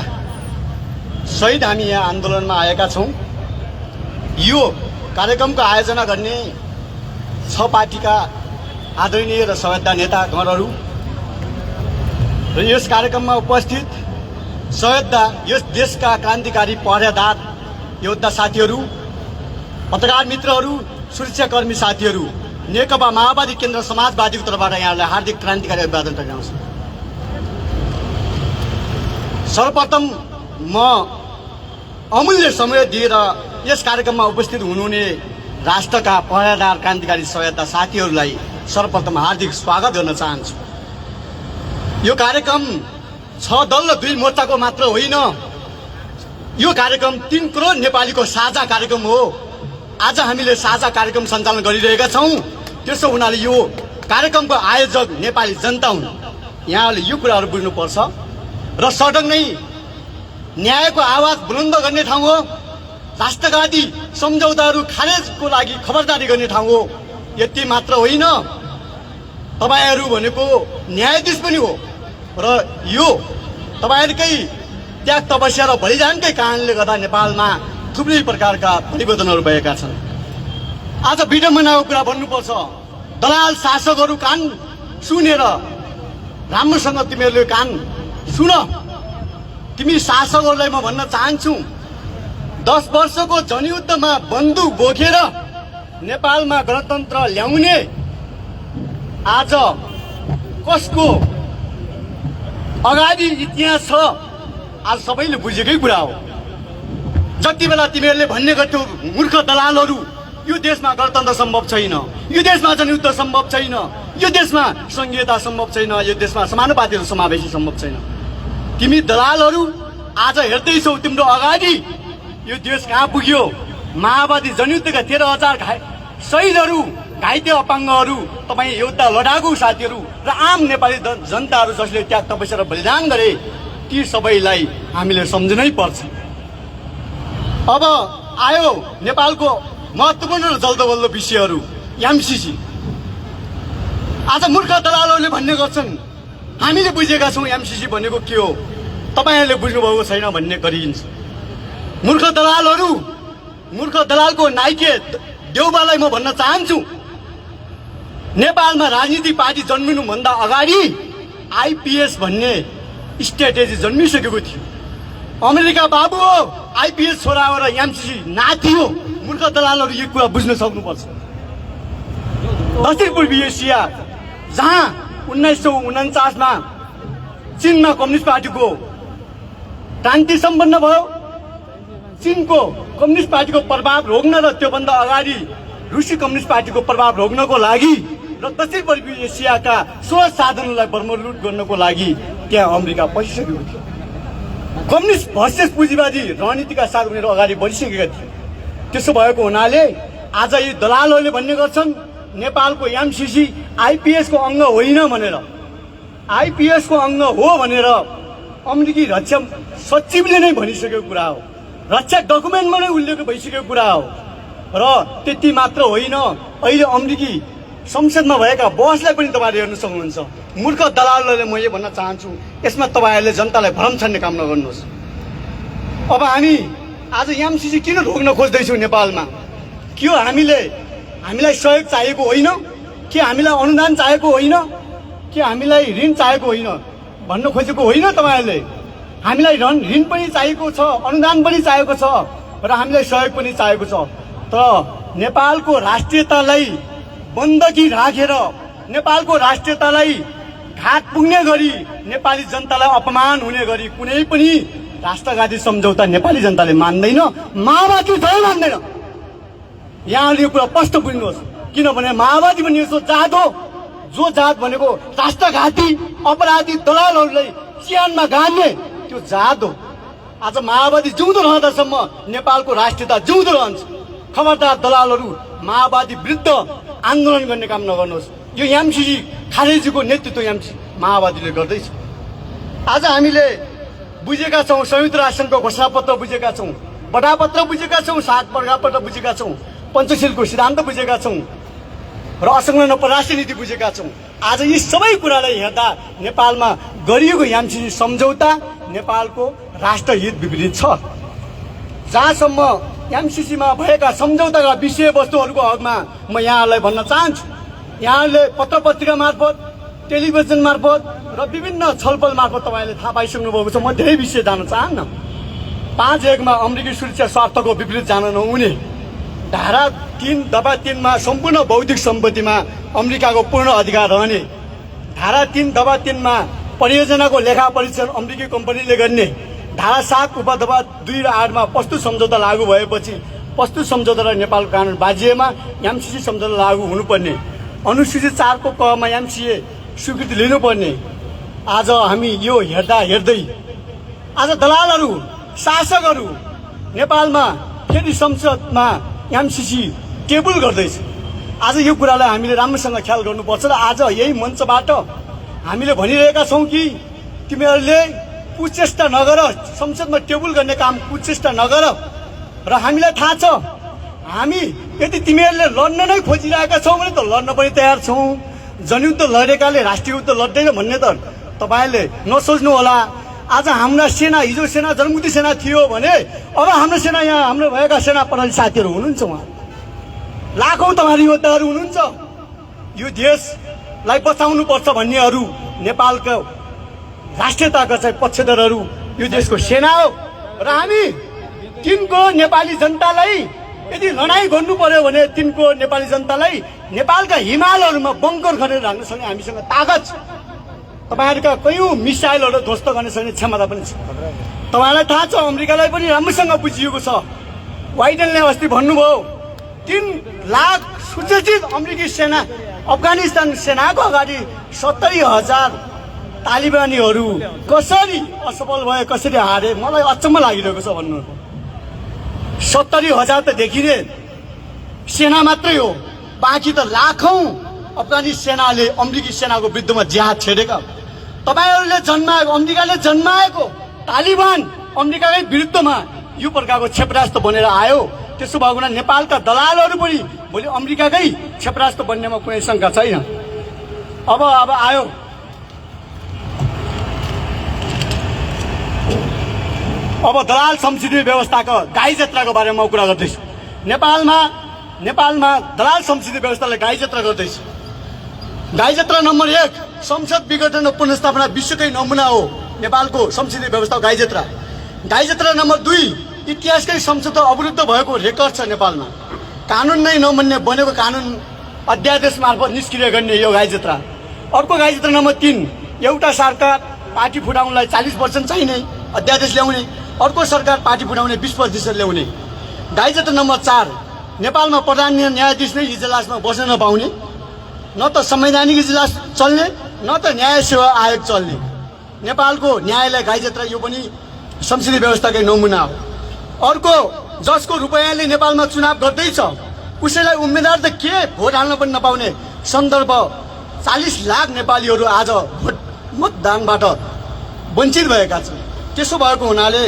सहित हामी यहाँ आन्दोलनमा आएका छौँ। यो कार्यक्रमको आयोजना गर्ने 6 पार्टीका आदरणीय र सभ्यता नेतागणहरू र यस कार्यक्रममा उपस्थित सभ्यता यस देशका क्रान्तिकारी पहरेदार योद्धा साथीहरू, पत्रकार मित्रहरू, सुरक्षाकर्मी साथीहरू, नेकपा माओवादी केन्द्र समाजवादीको तर्फबाट यहाँलाई हार्दिक क्रान्तिकारी अभिवादन टक्राउँछु। सर्वप्रथम म अमूल्य समय दिएर यस कार्यक्रममा उपस्थित हुनुहुने राष्ट्रका पहरेदार क्रान्तिकारी सहायता साथीहरूलाई सर्वप्रथम हार्दिक स्वागत गर्न चाहन्छु। यो कार्यक्रम 6 दल र 2 मोर्चाको मात्र होइन, यो कार्यक्रम 3 करोड नेपालीको साझा कार्यक्रम हो। आज हामीले साझा कार्यक्रम सञ्चालन गरिरहेका छौँ। त्यसो हुनाले यो कार्यक्रमको आयोजक नेपाली जनता हुन्। यहाँले यो कुराहरू बुझ्नुपर्छ र सडक नै न्यायको आवाज बुलन्द गर्ने ठाउँ हो। राष्ट्रघाती सम्झौताहरू खारेजको लागि खबरदारी गर्ने ठाउँ हो। यति मात्र होइन, तपाईहरू भनेको न्यायाधीश पनि हो र यो तपाईहरूकै त्याग तपस्या र बलिदानकै कारणले गर्दा नेपालमा थुप्रै प्रकारका परिवर्तनहरू भएका छन्। आज विडम्बनाको कुरा भन्नुपर्छ। दलाल शासकहरू कान सुनेर राम्रोसँग तिमीहरूले कान सुन। तिमी शासकहरूलाई म भन्न चाहन्छु, 10 वर्षको जनयुद्धमा बन्दुक बोकेर नेपालमा गणतन्त्र ल्याउने आज कसको अगाडि इतिहास छ आज सबैले बुझेकै कुरा हो। जति बेला तिमीहरूले भन्ने गर्थ्यौ मूर्ख दलालहरू, यो देशमा गणतन्त्र सम्भव छैन, यो देशमा जनयुद्ध सम्भव छैन, यो देशमा संघीयता सम्भव छैन, यो देशमा समानुपाती र समावेशी सम्भव छैन। तिमी दलालहरू आज हेर्दैछौ तिम्रो अगाडि यो देश कहाँ पुग्यो। माओवादी जनयुद्धका 13,000 शहीदहरू, घाइते अपाङ्गहरू, तपाईँ योद्धा लडाकु साथीहरू र आम नेपाली जनताहरू जसले त्याग तपस्या र बलिदान गरे, ती सबैलाई हामीले सम्झनै पर्छ। अब आयो नेपालको महत्त्वपूर्ण र जल्दोबल्दो विषयहरू। एमसीसी आज मूर्ख दलालहरूले भन्ने गर्छन्, हामीले बुझेका छौँ एमसीसी भनेको के हो, तपाईँहरूले बुझ्नुभएको छैन भन्ने गरिन्छ। मूर्ख दलालको नाइके देउबालाई म भन्न चाहन्छु, नेपालमा राजनीतिक पार्टी जन्मिनुभन्दा अगाडि आइपीएस भन्ने स्ट्र्याटेजी जन्मिसकेको थियो। अमेरिका बाबु हो, आइपीएस छोरा हो र एमसीसी नाति हो। मूर्ख दलालहरू यो कुरा बुझ्न सक्नुपर्छ। दक्षिण पूर्वी एसिया जहाँ 1949मा चीनमा कम्युनिस्ट पार्टीको क्रान्ति सम्पन्न भयो। चीनको कम्युनिस्ट पार्टीको प्रभाव रोक्न र त्योभन्दा अगाडि रुसी कम्युनिस्ट पार्टीको प्रभाव रोक्नको लागि र दक्षिण पूर्वी एसियाका स्रोत साधनलाई बर्मलुट गर्नको लागि त्यहाँ अमेरिका पसिसकेको थियो। कम्युनिस्ट भर्सेस पुँजीवादी रणनीतिका साथ उनीहरू अगाडि बढिसकेका थिए। त्यसो भएको हुनाले आज यी दलालहरूले भन्ने गर्छन् नेपालको एमसीसी आइपीएसको अङ्ग होइन भनेर, आइपीएसको अङ्ग हो भनेर अमेरिकी रक्षा सचिवले नै भनिसकेको कुरा हो, रक्षा डकुमेन्टमा नै उल्लेख भइसकेको कुरा हो। र त्यति मात्र होइन, अहिले अमेरिकी संसदमा भएका बहसलाई पनि तपाईँहरूले हेर्न सक्नुहुन्छ। मूर्ख दलालहरूले म यो भन्न चाहन्छु, यसमा तपाईँहरूले जनतालाई भ्रम छान्ने काम नगर्नुहोस्। अब हामी आज एमसीसी किन रोक्न खोज्दैछौँ नेपालमा? के हो हामीलाई सहयोग चाहिएको होइन कि हामीलाई अनुदान चाहिएको होइन कि हामीलाई ऋण चाहिएको होइन भन्न खोजेको होइन तपाईँहरूले। हामीलाई ऋण पनि चाहिएको छ, अनुदान पनि चाहिएको छ र हामीलाई सहयोग पनि चाहिएको छ। तर नेपालको राष्ट्रियतालाई बन्दकी राखेर, नेपालको राष्ट्रियतालाई घाट पुग्ने गरी, नेपाली जनतालाई अपमान हुने गरी कुनै पनि राष्ट्रघाती सम्झौता नेपाली जनताले मान्दैन, माओवादी चाहिँ मान्दैन। यहाँले यो कुरा स्पष्ट बुझ्नुहोस्, किनभने माओवादी भन्ने यस्तो जात हो जो जात भनेको राष्ट्रघाती अपराधी दलालहरूलाई चिहानमा गाड्ने त्यो जात हो। आज माओवादी जिउँदो रहँदासम्म नेपालको राष्ट्रियता जिउँदो रहन्छ। खबरदार दलालहरू माओवादी विरुद्ध आन्दोलन गर्ने काम नगर्नुहोस्। यो एमसीसी खारेजीको नेतृत्व एमसी माओवादीले गर्दैछ। आज हामीले बुझेका छौँ, संयुक्त राष्ट्रसङ्घको घोषणापत्र बुझेका छौँ, बडापत्र बुझेका छौँ, 7 प्रगापत्र बुझेका छौँ, पञ्चशीलको सिद्धान्त बुझेका छौँ र असंलग्न परराष्ट्र नीति बुझेका छौँ। आज यी सबै कुरालाई हेर्दा नेपालमा गरिएको एमसीसी सम्झौता नेपालको राष्ट्रहित विपरीत छ। जहाँसम्म एमसीसीमा भएका सम्झौताका विषयवस्तुहरूको हकमा म यहाँहरूलाई भन्न चाहन्छु, यहाँहरूले पत्र पत्रिका मार्फत, टेलिभिजन मार्फत र विभिन्न छलफल मार्फत तपाईँहरूले थाहा पाइसक्नु भएको छ। म धेरै विषय जान चाहन्न। 5(1) अमेरिकी सुरक्षा स्वार्थको विपरीत जान नहुने, धारा 3 दफा 3 मा सम्पूर्ण बौद्धिक सम्पत्तिमा अमेरिकाको पूर्ण अधिकार रहने, धारा 3 दफा 3 मा परियोजनाको लेखा परीक्षण अमेरिकी कम्पनीले गर्ने, धारा 7 उपदफा 2 र 8 मा प्रस्तुत सम्झौता लागू भएपछि प्रस्तुत सम्झौता र नेपालको कानुन बाजिएमा एमसीसी सम्झौता लागू हुनुपर्ने, अनुसूचित 4 को क मा एमसीए स्वीकृति लिनुपर्ने। आज हामी यो हेर्दै आज दलालहरू, शासकहरू नेपालमा फेरि संसदमा एमसीसी टेबल गर्दैछ। आज यो कुरालाई हामीले राम्रोसँग ख्याल गर्नुपर्छ र आज यही मञ्चबाट हामीले भनिरहेका छौँ कि तिमीहरूले कुचेष्टा नगर, संसदमा टेबल गर्ने काम कुचेष्टा नगर। र हामीलाई थाहा छ, हामी यदि तिमीहरूले लड्न नै खोजिरहेका छौ भने त लड्न पनि तयार छौँ। जनयुद्ध लडेकाले राष्ट्रिय युद्ध लड्दैन भन्ने त तपाईँहरूले नसोच्नु होला। आज हाम्रा सेना, हिजो सेना जनमुक्ति सेना थियो भने अब हाम्रो सेना, यहाँ हाम्रो भएका सेना प्रहरी साथीहरू हुनुहुन्छ, उहाँ लाखौँ तपाईँहरू योद्धाहरू हुनुहुन्छ। यो देशलाई बचाउनुपर्छ भन्नेहरू, नेपालको राष्ट्रियताका चाहिँ पक्षधरहरू यो देशको सेना हो। र हामी तिनको नेपाली जनतालाई यदि लडाइँ गर्नु पर्यो भने तिनको नेपाली जनतालाई नेपालका हिमालहरूमा बङ्कर गरेर राख्न सक्ने हामीसँग ताकत छ। तपाईँहरूका कयौँ मिसाइलहरू ध्वस्त गर्न सक्ने क्षमता पनि छ। तपाईँलाई थाहा छ, अमेरिकालाई पनि राम्रोसँग बुझिएको छ। बाइडेनले अस्ति भन्नुभयो 3 लाख सुसज्जित अमेरिकी सेना अफगानिस्तान सेनाको अगाडि 70,000 तालिबानीहरू कसरी असफल भए, कसरी हारे, मलाई अचम्म लागिरहेको छ भन्नु। 70,000 त देखिने सेना मात्रै हो, बाँकी त लाखौँ अफगानी सेनाले अमेरिकी सेनाको विरुद्धमा जिहाद छेडेका। तपाईँहरूले जन्माएको, अमेरिकाले जन्माएको तालिबान अमेरिकाकै विरुद्धमा यो प्रकारको क्षेपणास्त्र बनेर आयो। त्यसो भएको हुनाले नेपालका दलालहरू पनि भोलि अमेरिकाकै क्षेपणास्त्र बन्नेमा कुनै शङ्का छैन। अब आयो अब दलाल संसदीय व्यवस्थाको गाई जात्राको बारेमा म कुरा गर्दैछु। नेपालमा दलाल संसदीय व्यवस्थाले गाई जात्रा गर्दैछ। गाई जात्रा नम्बर 1 संसद विघटन र पुनर्स्थापना विश्वकै नमुना हो नेपालको संसदीय व्यवस्था गाई जात्रा। गाई जात्रा नम्बर 2 इतिहासकै संसद अवरुद्ध भएको रेकर्ड छ नेपालमा। कानुन नै नमान्ने बनेको कानुन अध्यादेश मार्फत निष्क्रिय गर्ने यो गाई जात्रा। अर्को गाईचत्र नम्बर 3, एउटा सरकार पार्टी फुटाउनलाई 40% चाहिने अध्यादेश ल्याउने, अर्को सरकार पार्टी फुटाउने 20% ल्याउने। गाईचत्र नम्बर 4, नेपालमा प्रधान न्यायाधीश नै इजलासमा बस्न नपाउने, न त संवैधानिक इजलास चल्ने न त न्याय सेवा आयोग चल्ने। नेपालको न्यायालय गाईचत्र यो पनि संसदीय व्यवस्थाकै नमुना हो। अर्को, जसको रुपैयाँले नेपालमा चुनाव गर्दैछ उसैलाई उम्मेदवार त के भोट हाल्न पनि नपाउने सन्दर्भ 40 लाख नेपालीहरू आज मतदानबाट वञ्चित भएका छन्। त्यसो भएको हुनाले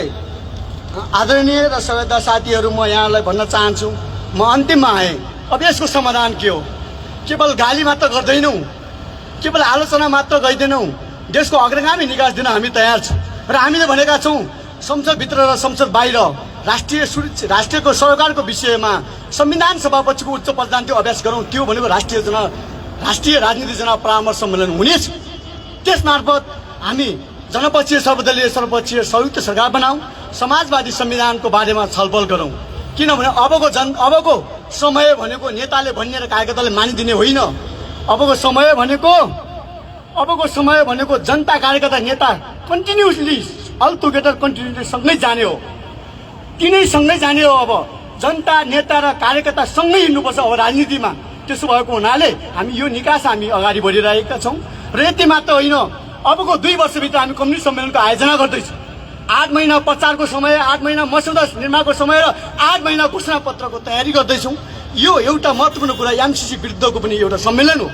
आदरणीय र श्रद्धा साथीहरू, म यहाँलाई भन्न चाहन्छु, म अन्तिममा आएँ। अब यसको समाधान के हो? केवल गाली मात्र गर्दैनौँ, केवल आलोचना मात्र गर्दैनौँ, देशको अग्रगामी निकास दिन हामी तयार छौँ। र हामीले भनेका छौँ संसदभित्र र संसद बाहिर राष्ट्रियको सरकारको विषयमा संविधान सभापतिको उच्च पदजान्ति अभ्यास गरौँ। त्यो भनेको राष्ट्रिय राजनीति जना परामर्श सम्मेलन हुनेछ। त्यसमार्फत हामी जनपक्षीय सर्वदलीय सर्वपक्षीय संयुक्त सरकार बनाऊ, समाजवादी संविधानको बारेमा छलफल गरौँ। किनभने अबको समय भनेको नेताले भन्ने र कार्यकर्ताले मानिदिने होइन। अबको समय भनेको जनता कार्यकर्ता नेता कन्टिन्युसली अल टुगेदर कन्टिन्युसली सँगै जाने हो। तिनै सँगै जाने हो। अब जनता नेता र कार्यकर्ता सँगै हिँड्नुपर्छ अब राजनीतिमा। त्यसो भएको हुनाले हामी यो निकास हामी अगाडि बढिरहेका छौँ। र यति मात्र होइन, अबको 2 वर्षभित्र हामी कम्युनिस्ट सम्मेलनको आयोजना गर्दैछौँ। 8 महिना प्रचारको समय, 8 महिना मसौदा निर्माणको समय र 8 महिना घोषणापत्रको तयारी गर्दैछौँ। यो एउटा महत्त्वपूर्ण कुरा एमसीसी विरुद्धको पनि एउटा सम्मेलन हो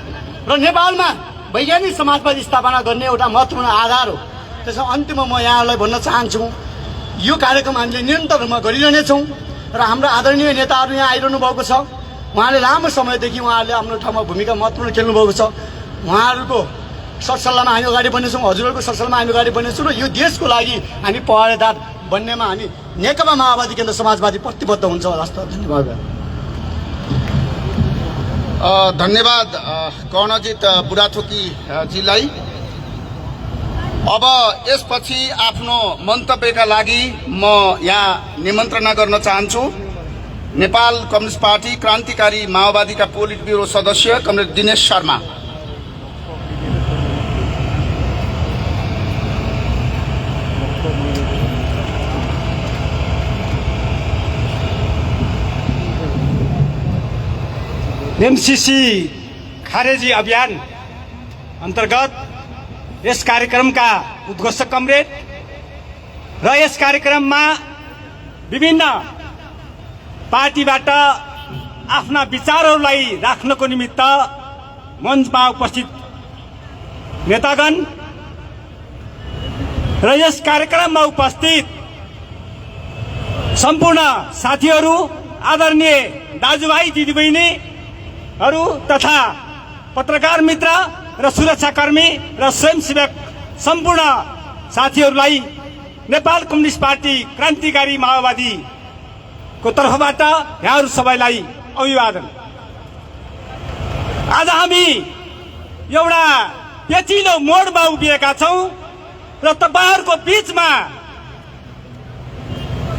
र नेपालमा वैज्ञानिक समाजवादी स्थापना गर्ने एउटा महत्त्वपूर्ण आधार हो। त्यसो अन्तिममा म यहाँलाई भन्न चाहन्छु, यो कार्यक्रम हामीले निरन्तर रूपमा गरिरहनेछौँ र हाम्रो आदरणीय नेताहरू यहाँ आइरहनु भएको छ। उहाँले लामो समयदेखि उहाँहरूले आफ्नो ठाउँमा भूमिका महत्त्वपूर्ण खेल्नु भएको छ। उहाँहरूको सरसल्लाहमा हामी अगाडि बढ्नेछौँ, हजुरहरूको सरसल्लाहमा हामी अगाडि बढ्नेछौँ र यो देशको लागि हामी पहरेदार बन्नेमा हामी नेकपा माओवादी केन्द्र समाजवादी प्रतिबद्ध हुन्छ। हस्त धन्यवाद। धन्यवाद कर्णजित बुढाथोकीजीलाई। अब यसपछि आफ्नो मन्तव्यका लागि म यहाँ निमन्त्रणा गर्न चाहन्छु नेपाल कम्युनिस्ट पार्टी क्रान्तिकारी माओवादीका पोलिट ब्युरो सदस्य कमरेड दिनेश शर्मा। एमसीसी खारेजी अभियान अन्तर्गत यस कार्यक्रमका उद्घोषक कमरेड र यस कार्यक्रममा विभिन्न पार्टीबाट आफ्ना विचारहरूलाई राख्नको निमित्त मञ्चमा उपस्थित नेतागण र यस कार्यक्रममा उपस्थित सम्पूर्ण साथीहरू, आदरणीय दाजुभाइ दिदीबहिनीहरू तथा पत्रकार मित्र र सुरक्षाकर्मी र स्वयंसेवक सम्पूर्ण साथीहरूलाई नेपाल कम्युनिस्ट पार्टी क्रान्तिकारी माओवादीको तर्फबाट यहाँहरू सबैलाई अभिवादन। आज हामी एउटा पेचिलो मोडमा उभिएका छौँ र तपाईहरूको बीचमा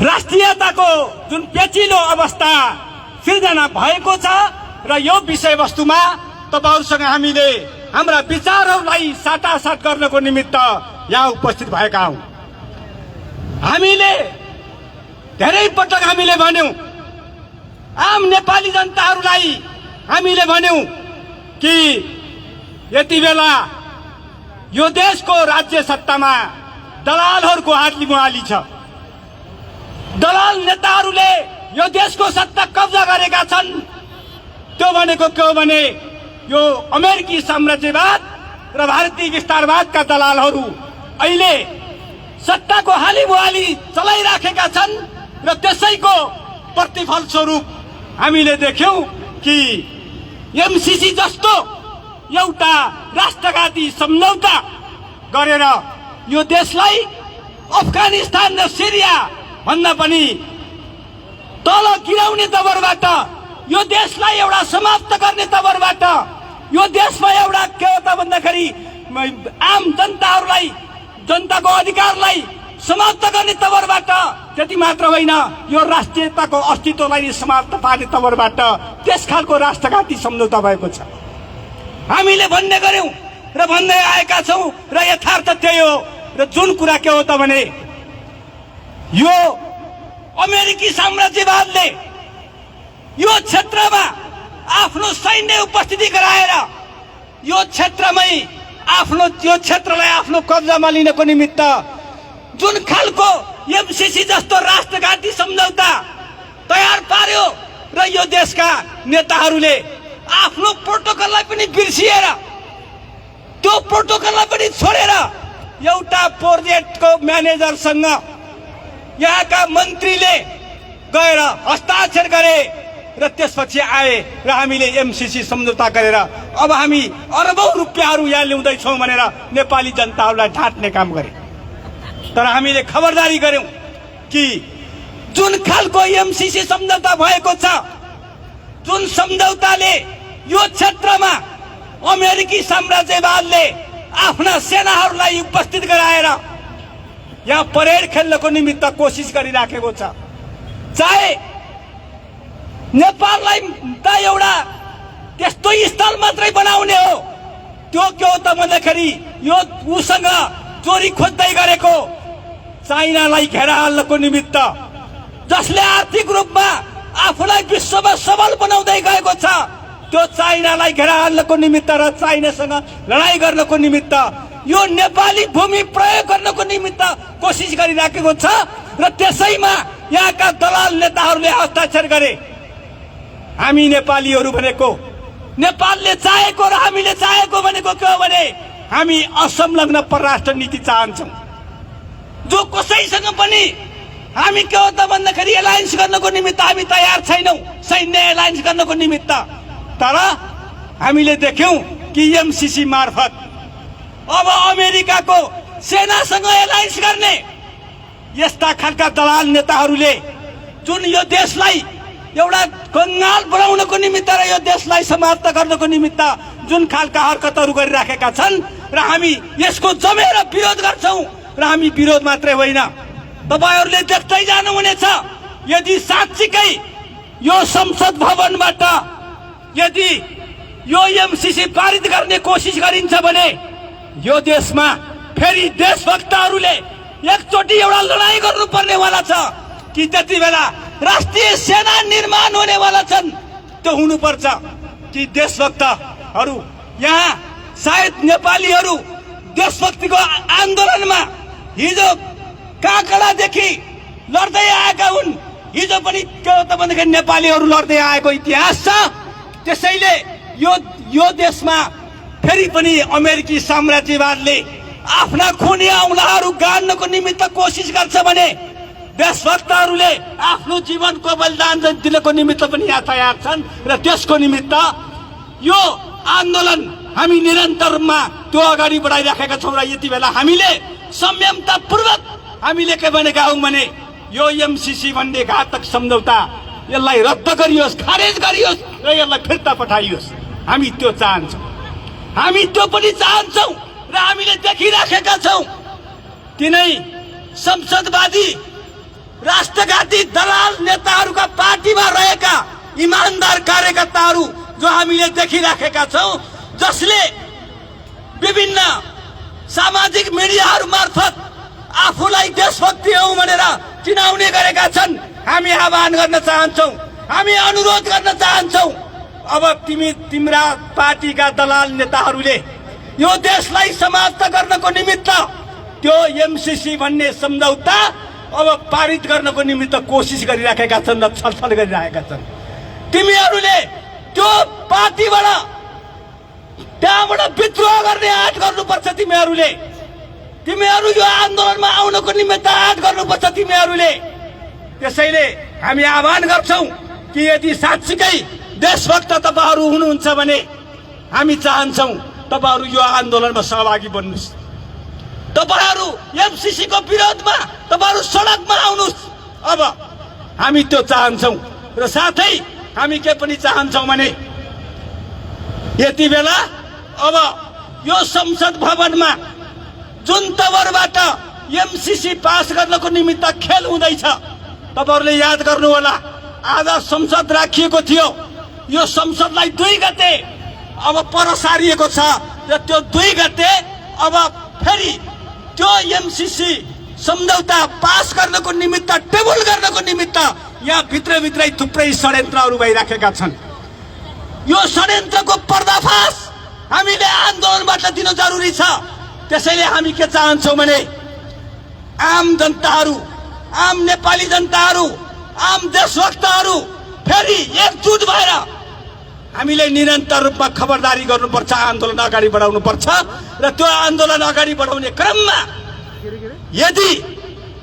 राष्ट्रियताको जुन पेचिलो अवस्था सिर्जना भएको छ र यो विषयवस्तुमा तपाईहरूसँग हामीले हाम्रा विचारहरूलाई साटासाट गर्नको निमित्त यहाँ उपस्थित भएका हौँ। हामीले धेरै पटक हामीले भन्यौं, आम नेपाली जनताहरूलाई हामीले भन्यौं कि यति बेला यो देशको राज्य सत्तामा दलालहरूको हात लिमुहाली छ। दलाल नेताहरूले यो देशको सत्ता कब्जा गरेका छन्। त्यो भनेको के हो भने यो अमेरिकी साम्राज्यवाद र भारतीय विस्तारवादका दलालहरू अहिले सत्ताको हालिमुहाली चलाइराखेका छन् र त्यसैको प्रतिफल स्वरूप हामीले देख्यौं कि एमसीसी जस्तो एउटा राष्ट्रघाती सम्झौता गरेर यो देशलाई अफगानिस्तान र सिरिया भन्दा पनि तल गिराउने तवरबाट, यो देशलाई एउटा समाप्त गर्ने तवरबाट, यो देशमा एउटा के हो त भन्दाखेरि आम जनताहरूलाई, जनताको अधिकारलाई समाप्त गर्ने तवरबाट, त्यति मात्र होइन यो राष्ट्रियताको अस्तित्वलाई समाप्त पार्ने तवरबाट त्यस खालको राष्ट्रघाती सम्झौता भएको छ। हामीले भन्ने गर्यौं र भन्दै आएका छौं र यथार्थ त्यही हो। र जुन कुरा के हो त भने यो अमेरिकी साम्राज्यवादले यो क्षेत्रमा आफ्नो सैन्य उपस्थिति गराएर यो क्षेत्रमै यो क्षेत्रलाई आफ्नो कब्जामा लिनको निमित्त जुन खालको एमसीसी जस्तो राष्ट्रघाती सम्झौता तयार पार्यो र यो देशका नेताहरूले आफ्नो प्रोटोकललाई पनि बिर्सिएर त्यो प्रोटोकललाई पनि छोडेर एउटा प्रोजेक्टको म्यानेजरसँग यहाँका मन्त्रीले गएर हस्ताक्षर गरे र त्यसपछि आए र हामीले एमसीसी सम्झौता गरेर अब हामी अरबौं रुपियाँहरू यहाँ ल्याउँदैछौँ भनेर नेपाली जनताहरूलाई ढाँट्ने काम गरे। तर हामीले खबरदारी गर्यौं कि जुन खालको एमसीसी सम्झौता भएको छ, जुन सम्झौताले यो क्षेत्रमा अमेरिकी साम्राज्यवादले आफ्ना सेनाहरूलाई उपस्थित गराएर यहाँ परेड खेल्नको निमित्त कोसिस गरिराखेको छ, चाहे नेपाललाई त एउटा त्यस्तो स्थल मात्रै बनाउने हो, त्यो के हो त भन्दाखेरि यो उसँग चोरी खोज्दै गरेको चाइनालाई घेरा हाल्नको निमित्त, जसले आर्थिक रूपमा आफूलाई विश्वमा सबल बनाउँदै गएको छ, त्यो चाइनालाई घेरा हाल्नको निमित्त र चाइनासँग लडाई गर्नको निमित्त यो नेपाली भूमि प्रयोग गर्नको निमित्त कोसिस गरिराखेको छ। र त्यसैमा यहाँका दलाल नेताहरूले हस्ताक्षर गरे। हामी नेपालीहरू भनेको नेपालले चाहेको र हामीले चाहेको भनेको के हो भने हामी असंलग्न परराष्ट्र नीति चाहन्छौँ, जो कसैसँग पनि हामी के हो त भन्दाखेरि एलायन्स गर्नको निमित्त हामी तयार छैनौँ, सैन्य एलायन्स गर्नको निमित्त। तर हामीले देख्यौं कि एमसीसी मार्फत अब अमेरिकाको सेनासँग एलायन्स गर्ने यस्ता खालका दलाल नेताहरूले जुन यो देशलाई एउटा कंगाल बनाउनको निमित्त र यो देशलाई समाप्त गर्नको निमित्त जुन खालका हरकतहरू गरिराखेका छन् र हामी यसको जमेर विरोध गर्छौं। र हामी विरोध मात्रै होइन, तपाईहरूले देख्दै जानुहुनेछ यदि साँच्चीकै यो संसद भवनबाट यदि यो एमसीसी पारित गर्ने कोसिस गरिन्छ भने यो देशमा फेरि देशभक्तहरूले एकचोटि एउटा लडाई गर्नुपर्नेवाला छ कि त्यति बेला राष्ट्रिय सेना निर्माण हुनेवाला छन्। त्यो हुनुपर्छ कि देशभक्तहरू यहाँ सायद नेपालीहरू देशभक्तिको आन्दोलनमा हिजो काँकडा लड्दै आएका हुन्, हिजो पनि के हो त भन्दाखेरि नेपालीहरू लड्दै आएको इतिहास छ। त्यसैले यो देशमा फेरि पनि अमेरिकी साम्राज्यवादले आफ्ना खुनी औँलाहरू गाड्नको निमित्त कोसिस गर्छ भने देशभक्तहरूले आफ्नो जीवनको बलिदान दिनको निमित्त पनि यहाँ तयार छन्। र त्यसको निमित्त यो आन्दोलन हामी निरन्तर रूपमा त्यो अगाडि बढाइराखेका छौँ। र यति बेला हामीले संयमतापूर्वक हामीले के भनेका हौं भने यो एमसीसी भन्ने घातक सम्झौता यसलाई रद्द गरियोस्, खारेज गरियोस् र यसलाई फिर्ता पठाइयोस्। हामी त्यो चाहन्छौँ, हामी त्यो पनि चाहन्छौँ र हामीले देखिराखेका छौँ तिनै संसदवादी राष्ट्रघाती दलाल नेताहरूका पार्टीमा रहेका इमानदार कार्यकर्ताहरू जो हामीले देखिराखेका छौँ, जसले विभिन्न सामाजिक मिडियाहरू मार्फत आफूलाई देशभक्ति हौ भनेर चिनाउने गरेका छन्। हामी आह्वान गर्न चाहन्छौँ, हामी अनुरोध गर्न चाहन्छौँ, अब तिम्रा पार्टीका दलाल नेताहरूले यो देशलाई समाप्त गर्नको निमित्त त्यो एमसीसी भन्ने सम्झौता अब पारित गर्नको निमित्त कोसिस गरिराखेका छन् र छलफल गरिरहेका छन्। तिमीहरूले त्यो पार्टीबाट त्यहाँबाट विद्रोह गर्ने आँट गर्नुपर्छ। तिमीहरू यो आन्दोलनमा आउनको निमित्त आँट गर्नुपर्छ तिमीहरूले। त्यसैले हामी आह्वान गर्छौं कि यदि साँच्चीकै देशभक्त तपाईहरू हुनुहुन्छ भने हामी चाहन्छौं तपाईहरू यो आन्दोलनमा सहभागी बन्नुस्। तपाईहरू एमसीसी को विरोधमा तपाईहरू सडकमा आउनुस्। अब हामी त्यो चाहन्छौं र साथै हामी के पनि चाहन्छौं भने यति बेला अब यो संसद भवनमा जुन तवरबाट एमसीसी पास गर्नको निमित्त खेल हुँदैछ, तपाईहरुले याद गर्नु होला आज संसद राखिएको थियो। यो संसदलाई 2 गते अब पर सारिएको छ। र त्यो 2 गते अब फेरि त्यो एमसीसी सम्झौता पास गर्नको निमित्त टेबल गर्नको निमित्त यहाँ भित्रभित्रै थुप्रै षड्यन्त्रहरू भइराखेका छन्। यो षड्यन्त्रको पर्दाफास हामीले आन्दोलनबाट दिन जरुरी छ। त्यसैले हामी के चाहन्छौँ भने आम जनताहरू, आम नेपाली जनताहरू, आम देशभक्तहरू फेरि एकजुट भएर हामीले निरन्तर रूपमा खबरदारी गर्नुपर्छ, आन्दोलन अगाडि बढाउनुपर्छ। र त्यो आन्दोलन अगाडि बढाउने क्रममा यदि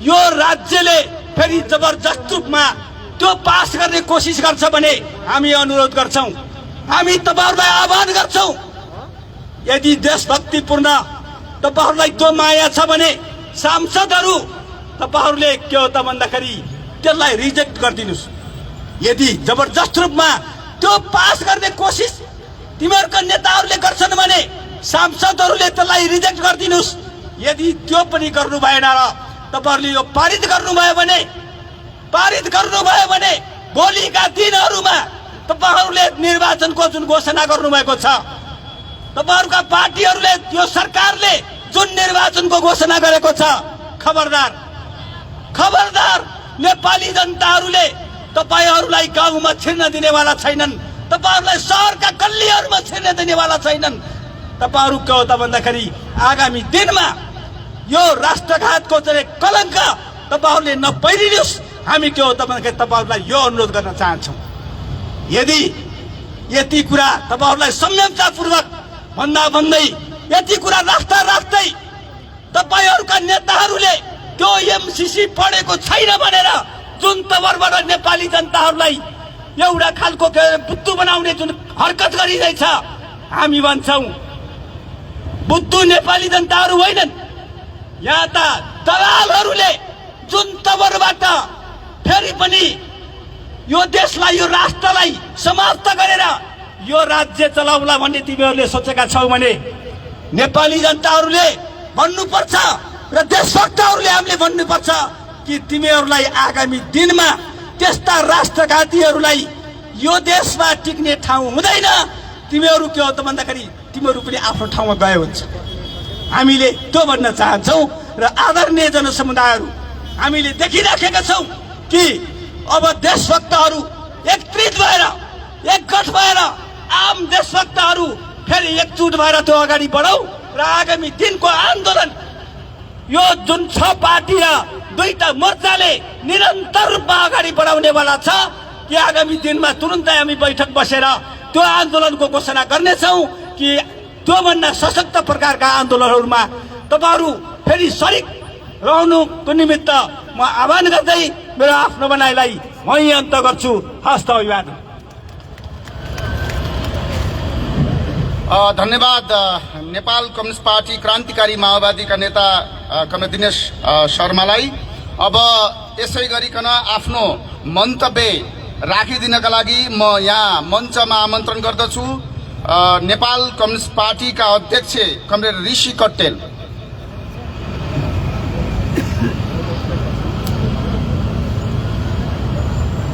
यो राज्यले फेरि जबरजस्त रूपमा त्यो पास गर्ने कोसिस गर्छ भने हामी अनुरोध गर्छौँ, हामी तपाईहरूलाई आह्वान गर्छौँ, यदि देशभक्तिपूर्ण तपाईहरूलाई त्यो माया छ भने सांसदहरू तपाईहरूले के हो त भन्दाखेरि त्यसलाई रिजेक्ट गरिदिनुस्। यदि जबरजस्त रूपमा त्यो पास गर्ने कोसिस तिमीहरूका नेताहरूले गर्छन् भने सांसदहरूले त्यसलाई रिजेक्ट गरिदिनुस्। यदि त्यो पनि गर्नु भएन र तपाईहरूले यो पारित गर्नुभयो भने भोलिका दिनहरूमा तपाईहरूले निर्वाचनको जुन घोषणा गर्नुभएको छ, तपाईहरूका पार्टीहरूले, यो सरकारले जुन निर्वाचनको घोषणा गरेको छ, खबरदार नेपाली जनताहरूले तपाईहरूलाई गाउँमा छिर्न दिनेवाला छैनन्, तपाईहरूलाई सहरका गल्लीहरूमा छिर्न दिनेवाला छैनन्। तपाईहरू के हो त भन्दाखेरि आगामी दिनमा यो राष्ट्रघातको चाहिँ कलङ्क तपाईहरूले नपहिरिनुहोस्। हामी के हो त भन्दाखेरि तपाईहरूलाई यो अनुरोध गर्न चाहन्छौँ, यदि यति कुरा तपाईहरूलाई संयमतापूर्वक भन्दै यति कुरा राख्दै तपाईहरूका नेताहरूले त्यो एमसीसी पढेको छैन भनेर जुन तवरबाट नेपाली जनताहरूलाई एउटा खालको बुद्धु बनाउने जुन हरकत गरिरहेछ, हामी भन्छौँ बुद्धु नेपाली जनताहरू होइनन्। यहाँ त दलालहरूले जुन तवरबाट फेरि पनि यो देशलाई, यो राष्ट्रलाई समाप्त गरेर यो राज्य चलाउला भन्ने तिमीहरूले सोचेका छौ भने नेपाली जनताहरूले भन्नुपर्छ र देशभक्तहरूले हामीले भन्नुपर्छ कि तिमीहरूलाई आगामी दिनमा त्यस्ता राष्ट्रघातीहरूलाई यो देशमा टिक्ने ठाउँ हुँदैन। तिमीहरू के हो त भन्दाखेरि तिमीहरू पनि आफ्नो ठाउँमा गए हुन्छ। हामीले त्यो भन्न चाहन्छौँ। र आदरणीय जनसमुदायहरू, हामीले देखिराखेका छौँ कि अब देशभक्तहरू एकत्रित भएर, एकगठ भएर, आम देशभक्तहरू फेरि एकजुट भएर त्यो अगाडि बढाऊ र आगामी दिनको आन्दोलन यो जुन 6 पार्टी र 2टा मोर्चाले निरन्तर रूपमा अगाडि बढाउनेवाला छ कि आगामी दिनमा तुरुन्तै हामी बैठक बसेर त्यो आन्दोलनको घोषणा गर्नेछौँ कि त्योभन्दा सशक्त प्रकारका आन्दोलनहरूमा तपाईहरू फेरि सरिक रहनुको निमित्त म आह्वान गर्दै मेरो आफ्नो भनाइलाई वहीँ अन्त गर्छु। हस्त अभिवादन। धन्यवाद। नेपाल कम्युनिस्ट पार्टी क्रान्तिकारी माओवादीका नेता कमरेड दिनेश शर्मालाई। अब यसै गरिकन आफ्नो मन्तव्य राखिदिनका लागि म यहाँ मञ्चमा आमन्त्रण गर्दछु नेपाल कम्युनिस्ट पार्टीका अध्यक्ष कमरेड ऋषि कट्टेल।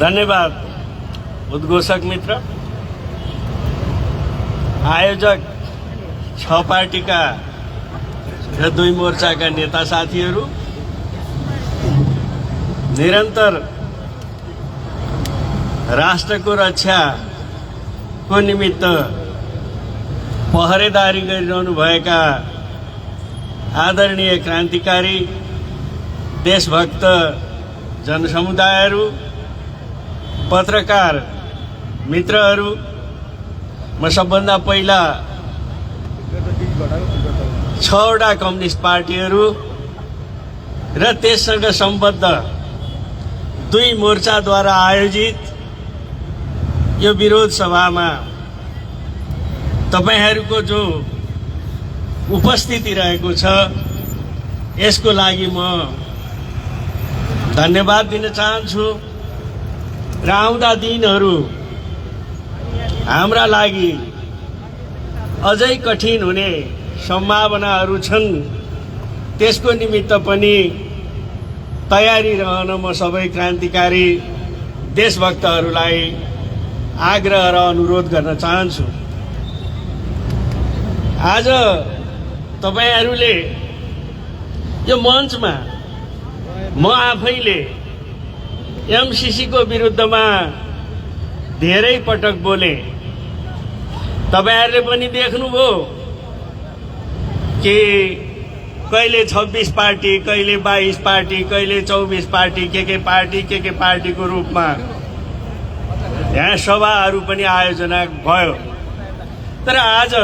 धन्यवाद उद्घोषक मित्र, आयोजक 6 पार्टीका र 2 मोर्चाका नेता साथीहरू, निरन्तर राष्ट्रको रक्षाको निमित्त पहरेदारी गरिरहनुभएका आदरणीय क्रान्तिकारी देशभक्त जनसमुदायहरू, पत्रकार मित्रहरू, म सबभन्दा पहिला 6वटा कम्युनिस्ट पार्टीहरू र त्यससँग सम्बद्ध 2 मोर्चाद्वारा आयोजित यो विरोध सभामा तपाईहरूको जो उपस्थिति रहेको छ यसको लागि म धन्यवाद दिन चाहन्छु। र आउँदा दिनहरू हाम्रा लागि अझै कठिन हुने सम्भावनाहरू छन्, त्यसको निमित्त पनि तयारी रहन म सबै क्रान्तिकारी देशभक्तहरूलाई आग्रह र अनुरोध गर्न चाहन्छु। आज तपाईहरूले यो मञ्चमा म आफैले एमसीसीको विरुद्धमा धेरै पटक बोले। तपाईहरूले पनि देख्नुभयो कि कहिले 26 पार्टी, कहिले 22 पार्टी, कहिले 24 पार्टी, के पार्टीको रूपमा यहाँ सभाहरू पनि आयोजना भयो। तर आज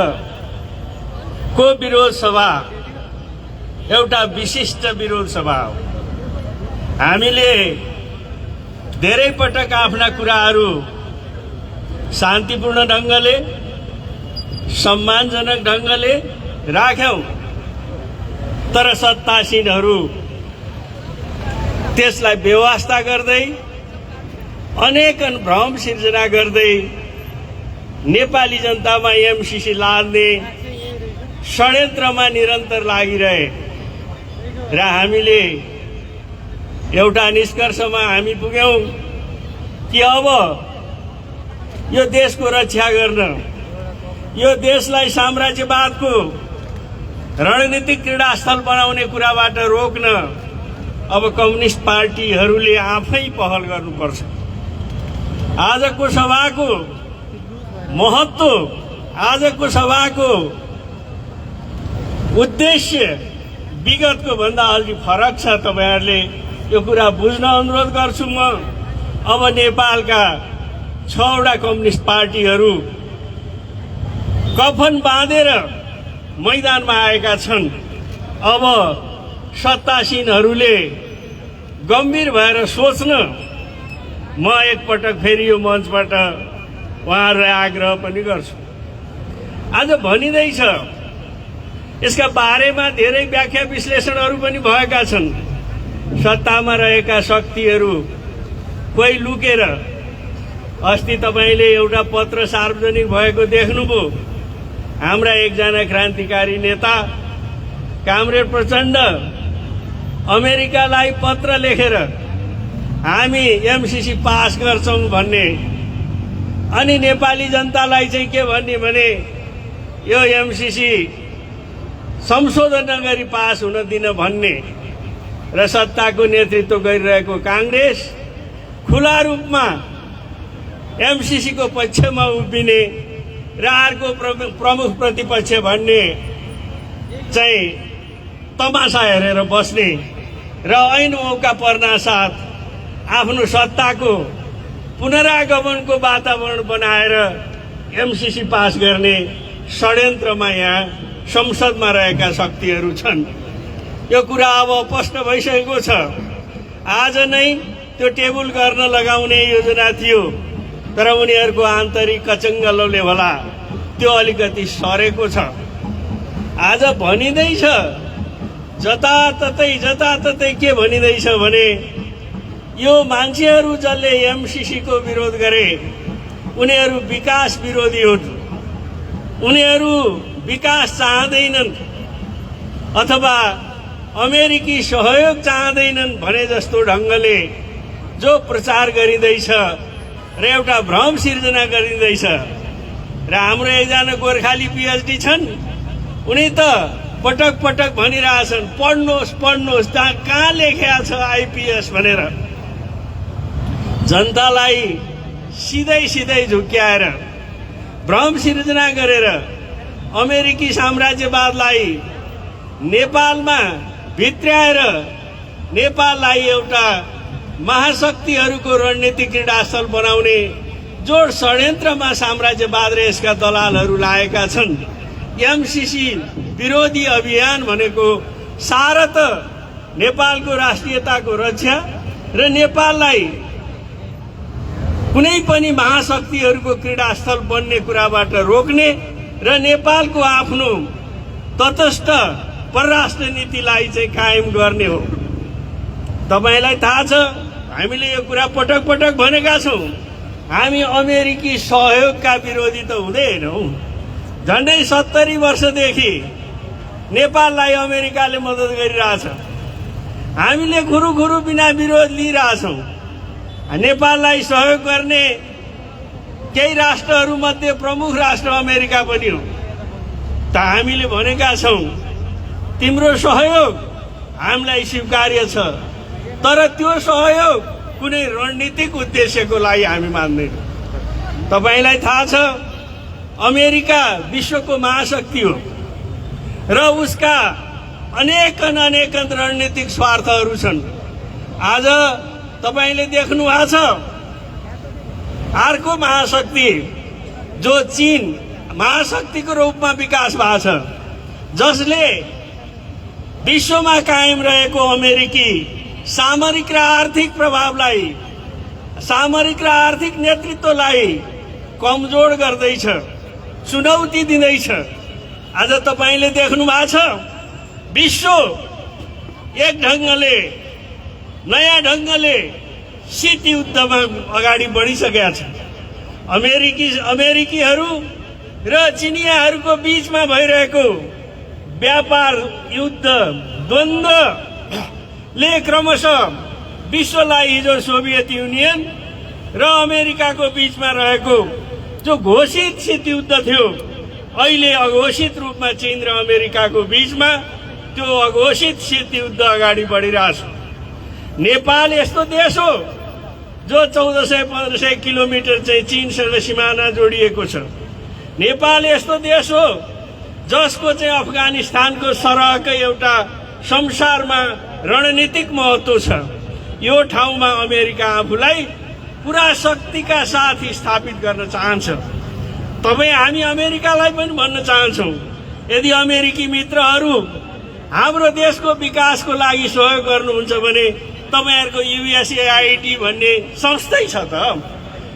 को विरोध सभा एउटा विशिष्ट विरोध सभा हो। हामीले धेरै पटक आफ्ना कुराहरू शान्तिपूर्ण ढङ्गले, सम्मानजनक ढङ्गले राख्यौं, तर सत्तासीनहरू त्यसलाई बेवास्ता गर्दै, अनेक भ्रम सिर्जना गर्दै नेपाली जनतामा एमसीसी लाद्ने षड्यन्त्रमा निरन्तर लागिरहे र हामीले एउटा निष्कर्षमा हामी पुग्यौं कि अब यो देशको रक्षा गर्न, यो देशलाई साम्राज्यवादको रणनीतिक क्रीडास्थल बनाउने कुराबाट रोक्न अब कम्युनिस्ट पार्टीहरूले आफै पहल गर्नुपर्छ। आजको सभाको महत्त्व, आजको सभाको उद्देश्य विगतको भन्दा अलि फरक छ। तपाईहरूले यो कुरा बुझ्न अनुरोध गर्छु म। अब नेपालका 6वटा कम्युनिस्ट पार्टीहरू कफन बाँधेर मैदानमा आएका छन्। अब सत्तासीनहरूले गम्भीर भएर सोच्न म एकपटक फेरि यो मञ्चबाट उहाँहरूलाई आग्रह पनि गर्छु। आज भनिँदैछ, यसका बारेमा धेरै व्याख्या विश्लेषणहरू पनि भएका छन्। सत्तामा रहेका शक्तिहरू कोही लुकेर, अस्ति तपाईले एउटा पत्र सार्वजनिक भएको देख्नुभयो। हाम्रा एकजना क्रान्तिकारी नेता कामरेड प्रचण्ड अमेरिकालाई पत्र लेखेर हामी एमसीसी पास गर्छौं भन्ने, अनि नेपाली जनतालाई चाहिँ के भन्ने भने यो एमसीसी संशोधन नगरी पास हुन दिन भन्ने, र सत्ताको नेतृत्व गरिरहेको कांग्रेस खुला रूपमा एमसीसी को पक्षमा उभिने र अर्को प्रमुख प्रतिपक्ष भन्ने चाहिँ तमासा हेरेर बस्ने र ऐन मौका पर्ना साथ आफ्नो सत्ताको पुनरागमनको वातावरण बनाएर एमसीसी पास गर्ने षड्यन्त्रमा यहाँ संसदमा रहेका शक्तिहरू छन्। यो कुरा अब स्पष्ट भइसकेको छ। आज नै त्यो टेबल गर्न लगाउने योजना थियो, तर उनीहरूको आन्तरिक कचङ्गलोले होला त्यो अलिकति सरेको छ। आज भनिँदैछ जताततै के भनिँदैछ भने यो मान्छेहरू जसले एमसीसी को विरोध गरे उनीहरू विकास विरोधी हुन्, उनीहरू विकास चाहँदैनन् अथवा अमेरिकी सहयोग चाहँदैनन् भने जस्तो ढङ्गले जो प्रचार गरिँदैछ र एउटा भ्रम सिर्जना गरिँदैछ। र हाम्रो एकजना गोर्खाली पीएचडी छन्, उनी त पटक पटक भनिरहेछन् पढ्नुहोस् कहाँ लेखेको छ आइपीएस भनेर। जनतालाई सिधै झुक्क्याएर भ्रम सिर्जना गरेर अमेरिकी साम्राज्यवादलाई नेपालमा भित्र्याएर नेपाललाई एउटा महाशक्तिहरूको रणनीतिक क्रीडास्थल बनाउने जो षड्यन्त्रमा साम्राज्यवाद र यसका दलालहरू लागेका छन्। एमसीसी विरोधी अभियान भनेको सारा त नेपालको राष्ट्रियताको रक्षा र नेपाललाई कुनै पनि महाशक्तिहरूको क्रीडास्थल बन्ने कुराबाट रोक्ने र नेपालको आफ्नो तटस्थ परराष्ट्र नीतिलाई चाहिँ कायम गर्ने हो। तपाईलाई थाहा छ, हामीले यो कुरा पटक पटक भनेका छौं। हामी अमेरिकी सहयोगका विरोधी त हुँदैनौं। झन्डै 70 वर्षदेखि नेपाललाई अमेरिकाले मद्दत गरिरहेछ। हामीले खुरुखुरु बिना विरोध लिइरहेछौं। नेपाललाई सहयोग गर्ने केही राष्ट्रहरू मध्ये प्रमुख राष्ट्र अमेरिका पनि हो। त हामीले भनेका छौँ तिम्रो सहयोग हामीलाई स्वीकार्य छ, तर त्यो सहयोग कुनै रणनीतिक उद्देश्यको लागि हामी मान्दैनौँ। तपाईलाई थाहा छ अमेरिका विश्वको महाशक्ति हो र उसका अनेकन रणनीतिक स्वार्थहरू छन्। आज तपाईले देख्नु भएको छ अर्को महाशक्ति जो चीन महाशक्तिको रूपमा विकास भएको छ, जसले विश्वमा कायम रहेको अमेरिकी सामरिक र आर्थिक प्रभावलाई, सामरिक र आर्थिक नेतृत्वलाई कमजोर गर्दैछ, चुनौती दिँदैछ। आज तपाईले देख्नु भएको छ विश्व एक ढङ्गले नयाँ ढङ्गले शीत युद्धमा अगाडि बढिसकेका छ। अमेरिकीहरू र चिनियाहरूको बीचमा भइरहेको व्यापार युद्ध द्वन्द्वले क्रमशः विश्वलाई हिजो सोभियत युनियन र अमेरिकाको बीचमा रहेको जो घोषित शीत युद्ध थियो, अहिले अघोषित रूपमा चीन र अमेरिकाको बीचमा त्यो अघोषित शीत युद्ध अगाडि बढिरहेछ। नेपाल यस्तो देश हो जो 1400-1500 किलोमिटर चाहिँ चीनसँग सिमाना जोडिएको छ। नेपाल यस्तो देश हो जसको चाहिँ अफगानिस्तानको सरहकै एउटा संसारमा रणनीतिक महत्त्व छ। यो ठाउँमा अमेरिका आफूलाई पुरा शक्तिका साथ स्थापित गर्न चाहन्छ। तपाईँ हामी अमेरिकालाई पनि भन्न चाहन्छौँ, यदि अमेरिकी मित्रहरू हाम्रो देशको विकासको लागि सहयोग गर्नुहुन्छ भने तपाईहरुको युएसएआईटी भन्ने संस्थै छ त।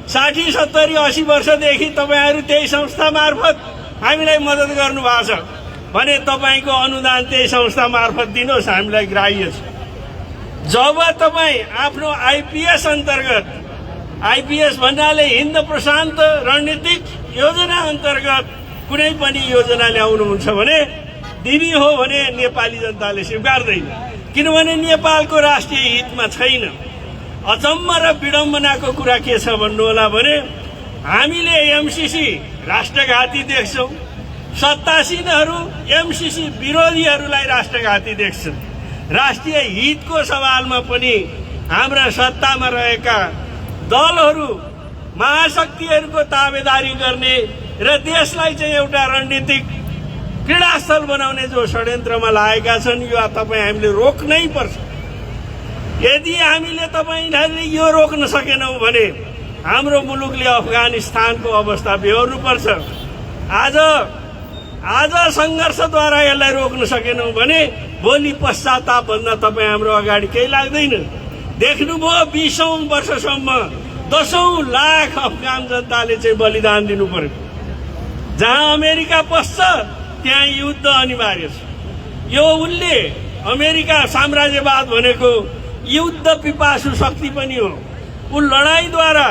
60, 70, 80 वर्षदेखि तपाईहरु त्यही संस्था मार्फत हामीलाई मद्दत गर्नुभएको छ भने तपाईको अनुदान त्यही संस्था मार्फत दिनुहोस्, हामीलाई ग्राह्य छ। जब तपाईँ आफ्नो आइपीएस अन्तर्गत, आइपीएस भन्नाले हिन्द प्रशान्त रणनीतिक योजना अन्तर्गत कुनै पनि योजना ल्याउनुहुन्छ भने दिवी हो भने नेपाली जनताले स्वीकार्दैन, किनभने नेपालको राष्ट्रिय हितमा छैन। अचम्म र विडम्बनाको कुरा के छ भन्नु होला भने हामीले एमसीसी राष्ट्रघाती देख्छौं, सत्तासीनहरू एमसीसी विरोधीहरूलाई राष्ट्रघाती देख्छन्। राष्ट्रिय हितको सवालमा पनि हाम्रा सत्तामा रहेका दलहरू महाशक्तिहरूको ताबेदारी गर्ने र देशलाई चाहिँ एउटा रणनीतिक क्रीडास्थल बनाउने जो षड्यन्त्रमा लागेका छन्, यो तपाईँ हामीले रोक्नै पर्छ। यदि हामीले तपाईँहरूले यो रोक्न सकेनौँ भने हाम्रो मुलुकले अफगानिस्तानको अवस्था बेहोर्नु पर्छ। आज संघर्षद्वारा यसलाई रोक्न सकेनौँ भने भोलि पश्चाताप भन्दा तपाईँ हाम्रो अगाडि केही लाग्दैन। देख्नुभयो 20औं वर्षसम्म 10औं लाख अफगान जनताले चाहिँ बलिदान दिनु पर्यो। जहाँ अमेरिका पस्छ त्यहाँ युद्ध अनिवार्य छ। यो उनले अमेरिका साम्राज्यवाद भनेको युद्ध पिपासु शक्ति पनि हो। ऊ लडाईद्वारा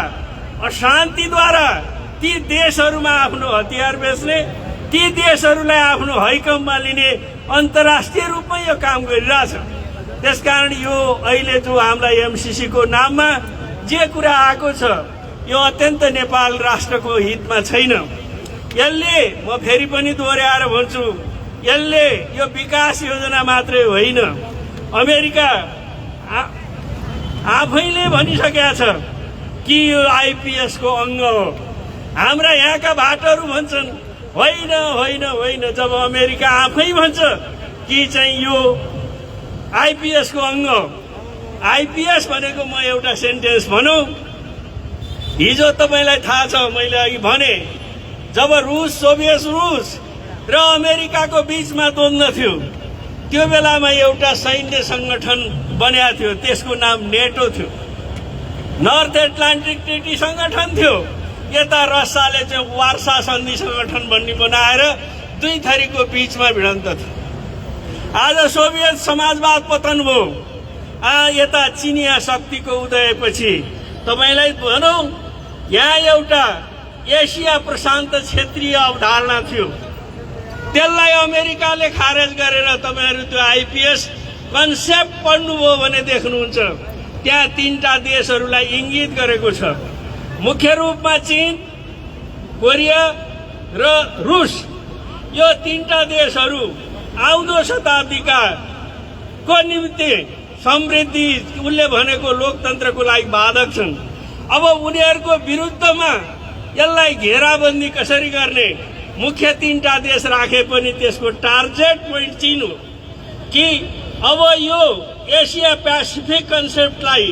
अशान्तिद्वारा ती देशहरूमा आफ्नो हतियार बेच्ने, ती देशहरूलाई आफ्नो हैकममा लिने अन्तर्राष्ट्रिय रूपमा यो काम गरिरहेछ। त्यसकारण यो अहिले जो हामीलाई एमसीसी को नाममा जे कुरा आएको छ यो अत्यन्त नेपाल राष्ट्रको हितमा छैन। यसले म फेरि पनि दोहोर्याएर भन्छु, यसले यो विकास योजना मात्रै होइन, अमेरिका आफैले भनिसकेका छ कि यो आइपीएस को अंग हो। हाम्रा यहाँका भाटहरू भन्छन् होइन होइन होइन, जब अमेरिका आफै भन्छ कि चाहिँ यो आइपीएस को अंग हो। आइपीएस भनेको म एउटा सेन्टेन्स भनौँ, हिजो तपाईलाई थाहा छ मैले अघि भने जब सोभियत रूस र अमेरिकाको बीचमा द्वन्द्व थियो त्यो बेलामा एउटा सैन्य संगठन बनेको थियो, त्यसको नाम नेटो थियो। नर्थ एटलान्टिक ट्रिटी संगठन थियो। यता रसियाले चाहिँ वार्सा सन्धि संगठन भन्ने बनाएर दुई थरीको बीचमा भिडन्त थियो। आज सोभियत समाजवाद पतन भयो, यता चिनिया शक्तिको उदयपछि तपाईलाई भनौँ यहाँ एउटा एसिया प्रशान्त क्षेत्रीय अवधारणा थियो, त्यसलाई अमेरिकाले खारेज गरेर तपाईहरु त्यो आइपीएस कन्सेप्ट पढ्नुभयो भने देख्नुहुन्छ त्यहाँ तीनटा देशहरूलाई इंगित गरेको छ। मुख्य रूपमा चीन, कोरिया र रुस। यो तीनटा देशहरू आउँदो शताब्दीका को निम्ति समृद्धि उसले भनेको लोकतन्त्रको लागि बाधक छन्। अब उनीहरूको विरुद्धमा यसलाई घेराबन्दी कसरी गर्ने, मुख्य तीनटा देश राखे पनि त्यसको टार्गेट पोइन्ट चिन हो कि अब यो एसिया पेसिफिक कन्सेप्टलाई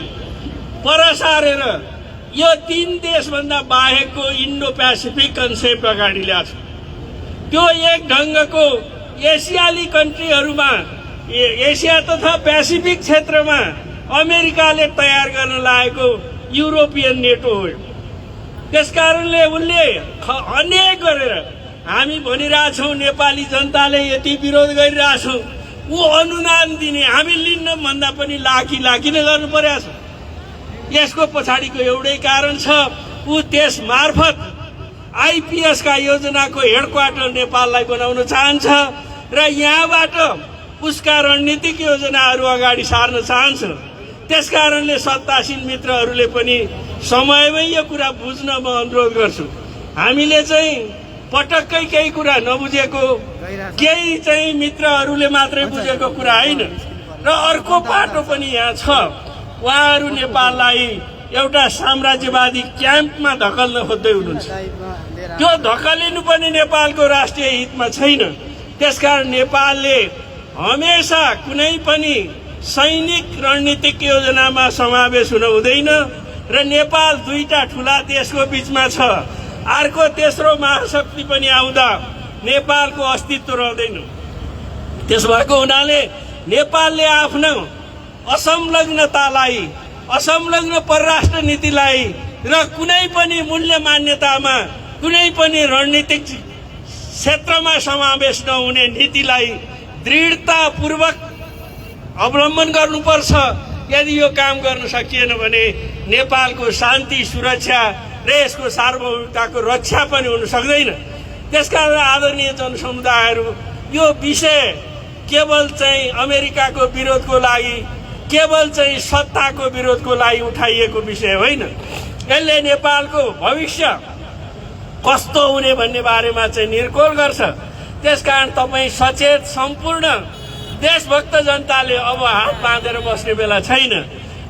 पर सारेर यो तीन देशभन्दा बाहेकको इन्डो पेसिफिक कन्सेप्ट अगाडि ल्याएको छ। त्यो एक ढङ्गको एसियाली कन्ट्रीहरूमा एसिया तथा पेसिफिक क्षेत्रमा अमेरिकाले तयार गर्न लागेको युरोपियन नेटो हो। त्यसकारणले उनले अनेक गरेर हामी भनिरहेछौँ नेपाली जनताले यति विरोध गरिरहेछौँ, ऊ अनुदान दिने हामी लिन्न भन्दा पनि लाखी नै गर्नु परेको छ। यसको पछाडिको एउटै कारण छ, ऊ त्यस मार्फत आइपिएस का योजनाको हेडक्वार्टर नेपाललाई बनाउन चाहन्छ र यहाँबाट उसका रणनीतिक योजनाहरू अगाडि सार्न चाहन्छ। त्यसकारणले सत्तासीन मित्रहरूले पनि समयमै यो कुरा बुझ्न म अनुरोध गर्छु। हामीले चाहिँ पटक्कै केही कुरा नबुझेको, केही चाहिँ मित्रहरूले मात्रै बुझेको कुरा होइन र अर्को पाटो पनि यहाँ छ। उहाँहरू नेपाललाई एउटा साम्राज्यवादी क्याम्पमा धकल्न खोज्दै हुनुहुन्छ। त्यो धकलिनु पनि नेपालको राष्ट्रिय हितमा छैन। त्यसकारण नेपालले हमेसा कुनै पनि सैनिक रणनीतिक योजनामा समावेश हुन हुँदैन र नेपाल दुईटा ठुला देशको बीचमा छ। अर्को तेस्रो महाशक्ति पनि आउँदा नेपालको अस्तित्व रहँदैन। त्यस भएको हुनाले नेपालले आफ्नो असंलग्नतालाई, असंलग्न परराष्ट्र नीतिलाई र कुनै पनि मूल्य मान्यतामा, कुनै पनि रणनीतिक क्षेत्रमा समावेश नहुने नीतिलाई दृढतापूर्वक अवलम्बन गर्नुपर्छ। यदि यो काम गर्न सकिएन भने नेपालको शान्ति, सुरक्षा र यसको सार्वभौमिकताको रक्षा पनि हुन सक्दैन। त्यसकारण आदरणीय जनसमुदायहरू, यो विषय केवल चाहिँ अमेरिकाको विरोधको लागि, केवल चाहिँ सत्ताको विरोधको लागि उठाइएको विषय होइन। यसले नेपालको भविष्य कस्तो हुने भन्ने बारेमा चाहिँ निर्कोल गर्छ। त्यसकारण तपाईँ सचेत सम्पूर्ण देशभक्त जनताले अब हात बाँधेर बस्ने बेला छैन।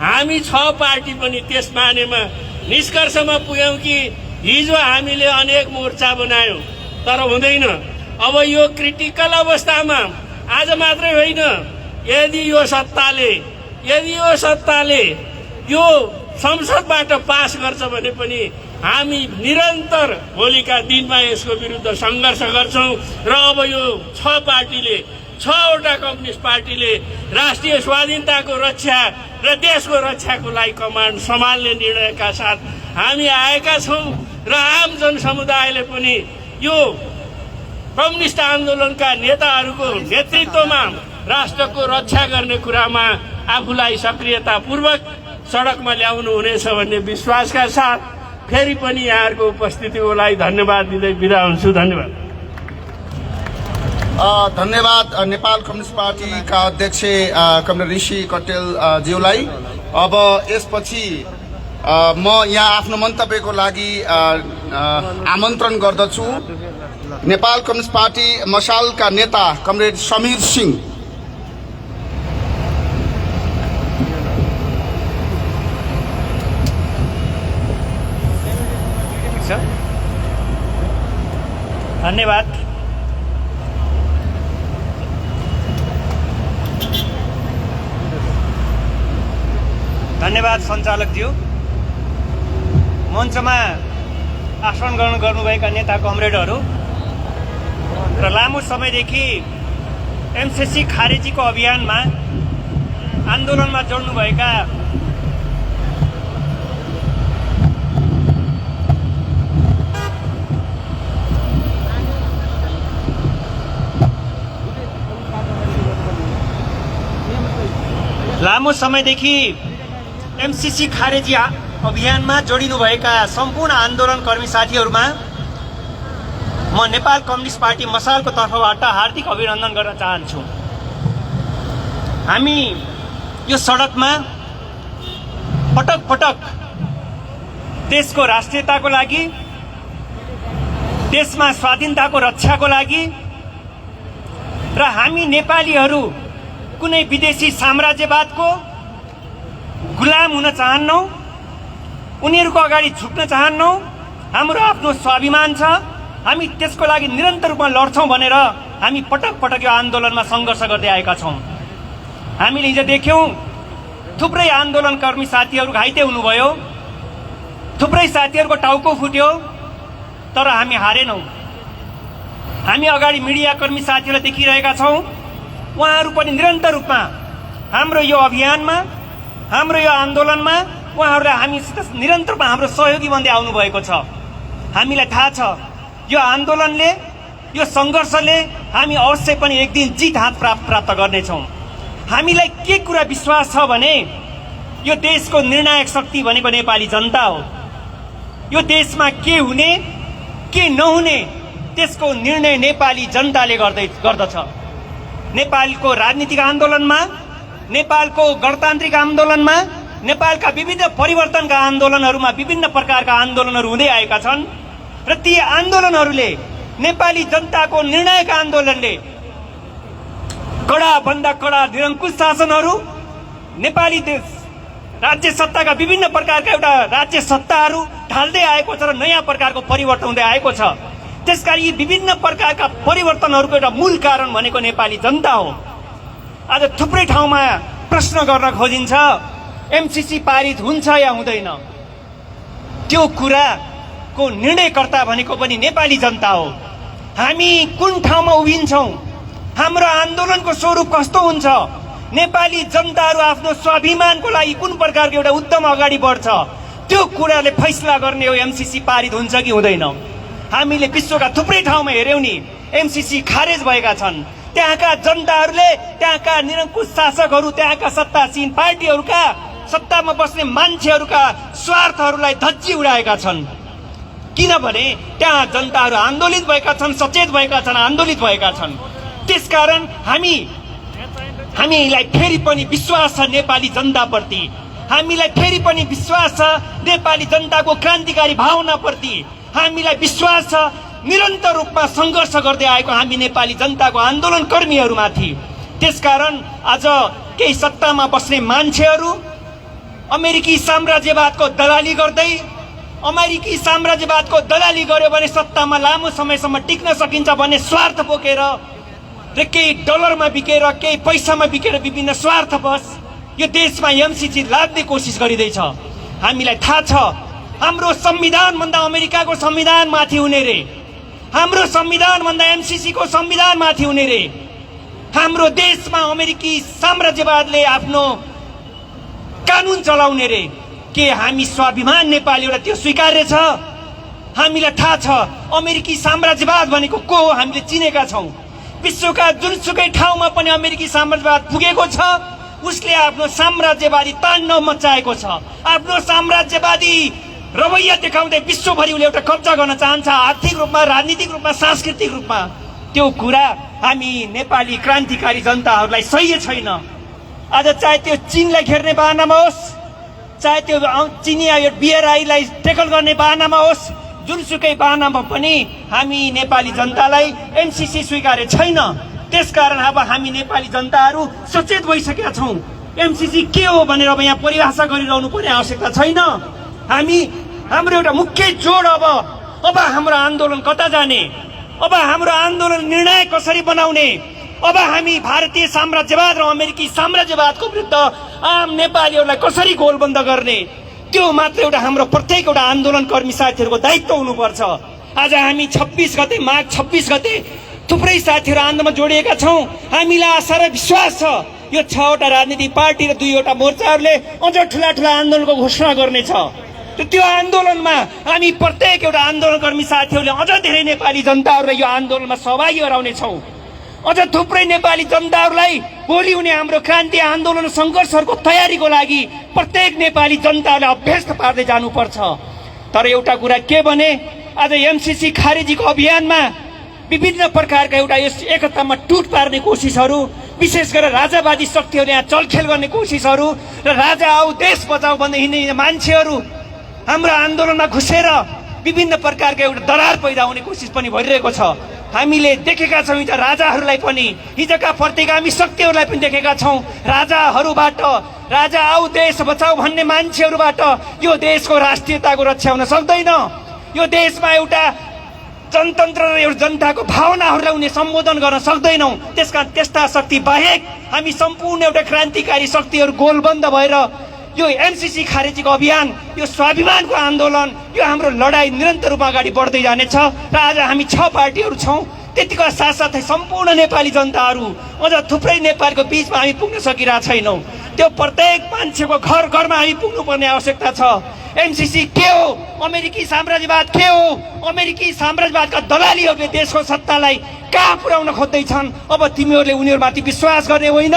हामी 6 पार्टी पनि त्यस मानेमा निष्कर्षमा पुग्यौँ कि हिजो हामीले अनेक मोर्चा बनायौँ तर हुँदैन। अब यो क्रिटिकल अवस्थामा आज मात्रै होइन, यदि यो सत्ताले यो संसदबाट पास गर्छ भने पनि हामी निरन्तर भोलिका दिनमा यसको विरुद्ध सङ्घर्ष गर्छौँ र अब यो 6 पार्टीले, 6वटा कम्युनिस्ट पार्टीले राष्ट्रिय स्वाधीनताको रक्षा र देशको रक्षाको लागि कमान्ड सम्हाल्ने निर्णयका साथ हामी आएका छौँ र आम जनसमुदायले पनि यो कम्युनिस्ट आन्दोलनका नेताहरूको नेतृत्वमा राष्ट्रको रक्षा गर्ने कुरामा आफूलाई सक्रियतापूर्वक सडकमा ल्याउनु हुनेछ भन्ने विश्वासका साथ फेरि पनि यहाँहरूको उपस्थितिको लागि धन्यवाद दिँदै बिदा हुन्छु। धन्यवाद। धन्यवाद नेपाल कम्युनिस्ट पार्टीका अध्यक्ष कमरेड ऋषि कटेल ज्यूलाई। अब यसपछि म यहाँ आफ्नो मन्तव्यको लागि आमन्त्रण गर्दछु नेपाल कम्युनिस्ट पार्टी मशालका नेता कमरेड समीर सिंह। धन्यवाद। धन्यवाद सञ्चालकज्यू। मञ्चमा आसन ग्रहण गर्नुभएका नेता कमरेडहरू र लामो समयदेखि एमसिसी खारेजीको अभियानमा आन्दोलनमा जोड्नुभएका एमसिसी खारेजी अभियानमा जोडिनुभएका सम्पूर्ण आन्दोलनकर्मी साथीहरूमा म नेपाल कम्युनिस्ट पार्टी मशालको तर्फबाट हार्दिक अभिनन्दन गर्न चाहन्छु। हामी यो सडकमा पटक पटक देशको राष्ट्रियताको लागि, देशमा स्वाधीनताको रक्षाको लागि र हामी नेपालीहरू कुनै विदेशी साम्राज्यवादको गुलाम हुन चाहन्नौँ, उनीहरूको अगाडि झुक्न चाहन्नौँ। हाम्रो आफ्नो स्वाभिमान छ, हामी त्यसको लागि निरन्तर रूपमा लड्छौँ भनेर हामी पटक पटक यो आन्दोलनमा सङ्घर्ष गर्दै आएका छौँ। हामीले हिजो देख्यौँ थुप्रै आन्दोलनकर्मी साथीहरू घाइते हुनुभयो, थुप्रै साथीहरूको टाउको फुट्यो, तर हामी हारेनौँ। हामी अगाडि मिडियाकर्मी साथीहरूलाई देखिरहेका छौँ, उहाँहरू पनि निरन्तर रूपमा हाम्रो यो अभियानमा, हाम्रो यो आन्दोलनमा उहाँहरूलाई हामीसित निरन्तर रूपमा हाम्रो सहयोगी बन्दै आउनुभएको छ। हामीलाई थाहा छ यो आन्दोलनले, यो सङ्घर्षले हामी अवश्य पनि एक दिन जित हात प्राप्त गर्नेछौँ। हामीलाई के कुरा विश्वास छ भने यो देशको निर्णायक शक्ति भनेको नेपाली जनता हो। यो देशमा के हुने के नहुने त्यसको निर्णय नेपाली जनताले गर्दछ। नेपालको राजनीतिक आन्दोलनमा, नेपालको गणतान्त्रिक आन्दोलनमा, नेपालका विविध परिवर्तनका आन्दोलनहरूमा विभिन्न प्रकारका आन्दोलनहरू हुँदै आएका छन् र ती आन्दोलनहरूले, नेपाली जनताको निर्णायक आन्दोलनले कडा भन्दा कडा निरङ्कुश शासनहरू, नेपाली देश राज्य सत्ताका विभिन्न प्रकारका एउटा राज्य सत्ताहरू ढाल्दै आएको छ र नयाँ प्रकारको परिवर्तन हुँदै आएको छ। त्यसकारण यी विभिन्न प्रकारका परिवर्तनहरूको एउटा मूल कारण भनेको नेपाली जनता हो। आज थुप्रै ठाउँमा प्रश्न गर्न खोजिन्छ एमसीसी पारित हुन्छ या हुँदैन। त्यो कुराको निर्णयकर्ता भनेको पनि नेपाली जनता हो। हामी कुन ठाउँमा उभिन्छौँ, हाम्रो आन्दोलनको स्वरूप कस्तो हुन्छ, नेपाली जनताहरू आफ्नो स्वाभिमानको लागि कुन प्रकारको एउटा उद्यम अगाडि बढ्छ, त्यो कुराले फैसला गर्ने हो एमसीसी पारित हुन्छ कि हुँदैन। हामीले विश्वका थुप्रै ठाउँमा हेऱ्यौँ नि, एमसीसी खारेज भएका छन्। त्यहाँका जनताहरूले, त्यहाँका निरङ्कुश शासकहरू, त्यहाँका सत्तासीन पार्टीहरूका, सत्तामा बस्ने मान्छेहरूका स्वार्थहरूलाई धज्जी उडाएका छन्। किनभने त्यहाँ जनताहरू आन्दोलित भएका छन्, सचेत भएका छन्, आन्दोलित भएका छन्। त्यसकारण हामीलाई फेरि पनि विश्वास छ नेपाली जनताप्रति, हामीलाई फेरि पनि विश्वास छ नेपाली जनताको क्रान्तिकारी भावनाप्रति, हामीलाई विश्वास छ निरन्तर रूपमा सङ्घर्ष गर्दै आएको हामी नेपाली जनताको आन्दोलनकर्मीहरूमाथि। त्यसकारण आज केही सत्तामा बस्ने मान्छेहरू अमेरिकी साम्राज्यवादको दलाली गर्दै, अमेरिकी साम्राज्यवादको दलाली गर्यो भने सत्तामा लामो समयसम्म टिक्न सकिन्छ भन्ने स्वार्थ बोकेर र केही डलरमा बिकेर, केही पैसामा बिकेर विभिन्न स्वार्थवश यो देशमा एमसीसी लाद्ने कोसिस गरिँदैछ। हामीलाई थाहा छ हाम्रो संविधानभन्दा अमेरिकाको संविधान माथि हुने रे, हाम्रो संविधानभन्दा एमसीसीको संविधान माथि हुने रे। हाम्रो देशमा अमेरिकी साम्राज्यवादले आफ्नो कानुन चलाउने रे। के हामी स्वाभिमान नेपालीलाई त्यो स्वीकार्य छ? हामीलाई थाहा छ अमेरिकी साम्राज्यवाद भनेको को हो, हामीले चिनेका छौँ। विश्वका जुनसुकै ठाउँमा पनि अमेरिकी साम्राज्यवाद पुगेको छ, उसले आफ्नो साम्राज्यवादी ताण्डव मचाएको छ। आफ्नो साम्राज्यवादी रवैया देखाउँदै विश्वभरि उसले एउटा कब्जा गर्न चाहन्छ, आर्थिक रूपमा, राजनीतिक रूपमा, सांस्कृतिक रूपमा। त्यो कुरा हामी नेपाली क्रान्तिकारी जनताहरूलाई सही छैन। आज चाहे त्यो चीनलाई घेर्ने बहानामा होस्, चाहे त्यो चिनिया यो बिएरआईलाई टेकल गर्ने बहानामा होस्, जुनसुकै बहानामा पनि हामी नेपाली जनतालाई एमसीसी स्वीकार्य छैन। त्यसकारण अब हामी नेपाली जनताहरू सचेत भइसकेका छौँ। एमसीसी के हो भनेर अब यहाँ परिभाषा गरिरहनु पर्ने आवश्यकता छैन। हाम्रो एउटा मुख्य जोड अब हाम्रो आन्दोलन कता जाने, अब हाम्रो आन्दोलन निर्णय कसरी बनाउने, अब हामी भारतीय साम्राज्यवाद र अमेरिकी साम्राज्यवादको विरुद्ध आम नेपालीहरूलाई कसरी गोलबन्द गर्ने, त्यो मात्र एउटा हाम्रो प्रत्येक एउटा आन्दोलनकर्मी साथीहरूको दायित्व हुनुपर्छ। आज हामी 26 गते, माघ 26 गते थुप्रै साथीहरू आन्दोलनमा जोडिएका छौँ। हामीलाई आशा र विश्वास छ यो 6वटा राजनीतिक पार्टी र 2वटा मोर्चाहरूले अझ ठुला ठुला आन्दोलनको घोषणा गर्नेछ। त्यो आन्दोलनमा हामी प्रत्येक एउटा आन्दोलनकर्मी साथीहरूले अझ धेरै नेपाली जनताहरूलाई यो आन्दोलनमा सहभागी गराउनेछौँ। अझ थुप्रै नेपाली जनताहरूलाई भोलि हुने हाम्रो क्रान्ति आन्दोलन सङ्घर्षहरूको तयारीको लागि प्रत्येक नेपाली जनतालाई अभ्यस्त पार्दै जानुपर्छ। तर एउटा कुरा के भने, आज एमसीसी खारेजीको अभियानमा विभिन्न प्रकारका एउटा यस एकतामा टुट पार्ने कोसिसहरू, विशेष गरेर राजावादी शक्तिहरूले यहाँ चलखेल गर्ने कोसिसहरू र राजा आऊ देश बचाऊ भन्दै हिँड्ने मान्छेहरू हाम्रो आन्दोलनमा घुसेर विभिन्न प्रकारका एउटा दरार पैदा हुने कोसिस पनि भइरहेको छ। हामीले देखेका छौँ हिजो राजाहरूलाई पनि, हिजोका प्रतिगामी शक्तिहरूलाई पनि देखेका छौँ। राजाहरूबाट, राजा आऊ देश बचाऊ भन्ने मान्छेहरूबाट यो देशको राष्ट्रियताको रक्षा हुन सक्दैन। यो देशमा एउटा जनतन्त्र र एउटा जनताको भावनाहरूलाई उनी सम्बोधन गर्न सक्दैनौँ। त्यस्ता शक्ति बाहेक हामी सम्पूर्ण एउटा क्रान्तिकारी शक्तिहरू गोलबन्द भएर यो एमसीसी खारेजीको अभियान, यो स्वाभिमानको आन्दोलन, यो हाम्रो लडाइँ निरन्तर रूपमा अगाडि बढ्दै जानेछ। र आज हामी 6 पार्टीहरू छौँ। त्यतिको साथसाथै सम्पूर्ण नेपाली जनताहरू अझ थुप्रै नेपालको बिचमा हामी पुग्न सकिरहेको छैनौँ। त्यो प्रत्येक मान्छेको घर घरमा हामी पुग्नुपर्ने आवश्यकता छ। एमसीसी के हो? अमेरिकी साम्राज्यवाद के हो? अमेरिकी साम्राज्यवादका दलालीहरूले देशको सत्तालाई कहाँ पुर्याउन खोज्दैछन्। अब तिमीहरूले उनीहरूमाथि विश्वास गर्ने होइन,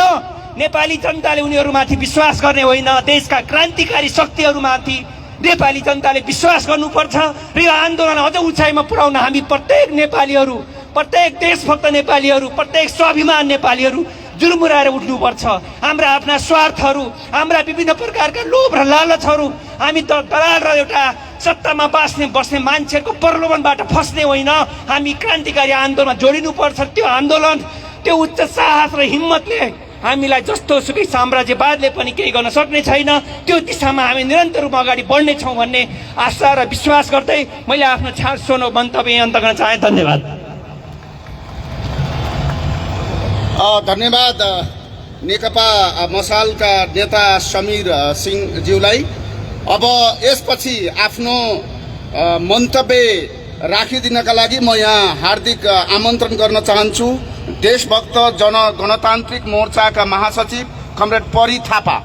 नेपाली जनताले उनीहरूमाथि विश्वास गर्ने होइन, देशका क्रान्तिकारी शक्तिहरूमाथि नेपाली जनताले विश्वास गर्नुपर्छ। र यो आन्दोलन अझ उचाइमा पुर्याउन हामी प्रत्येक नेपालीहरू, प्रत्येक देशभक्त नेपालीहरू, प्रत्येक स्वाभिमान नेपालीहरू जुर्मुराएर उठ्नुपर्छ। हाम्रा आफ्ना स्वार्थहरू, हाम्रा विभिन्न प्रकारका लोभ र लालचहरू, हामी दलाल र एउटा सत्तामा बस्ने मान्छेहरूको प्रलोभनबाट फस्ने होइन। हामी क्रान्तिकारी आन्दोलनमा जोडिनुपर्छ। त्यो आन्दोलन, त्यो उच्च साहस र हिम्मतले हामीलाई जस्तो सुकै साम्राज्यवादले पनि केही गर्न सक्ने छैन। त्यो दिशामा हामी निरन्तर रूपमा अगाडि बढ्नेछौँ भन्ने आशा र विश्वास गर्दै मैले आफ्नो सोनो मन्तव्य अन्त गर्न चाहे। धन्यवाद। धन्यवाद नेकपा मसालका नेता समीर सिंहज्यूलाई। अब यसपछि आफ्नो मन्तव्य राखिदिनका लागि म यहाँ हार्दिक आमन्त्रण गर्न चाहन्छु देशभक्त गणतान्त्रिक मोर्चाका महासचिव कमरेड परी थापा।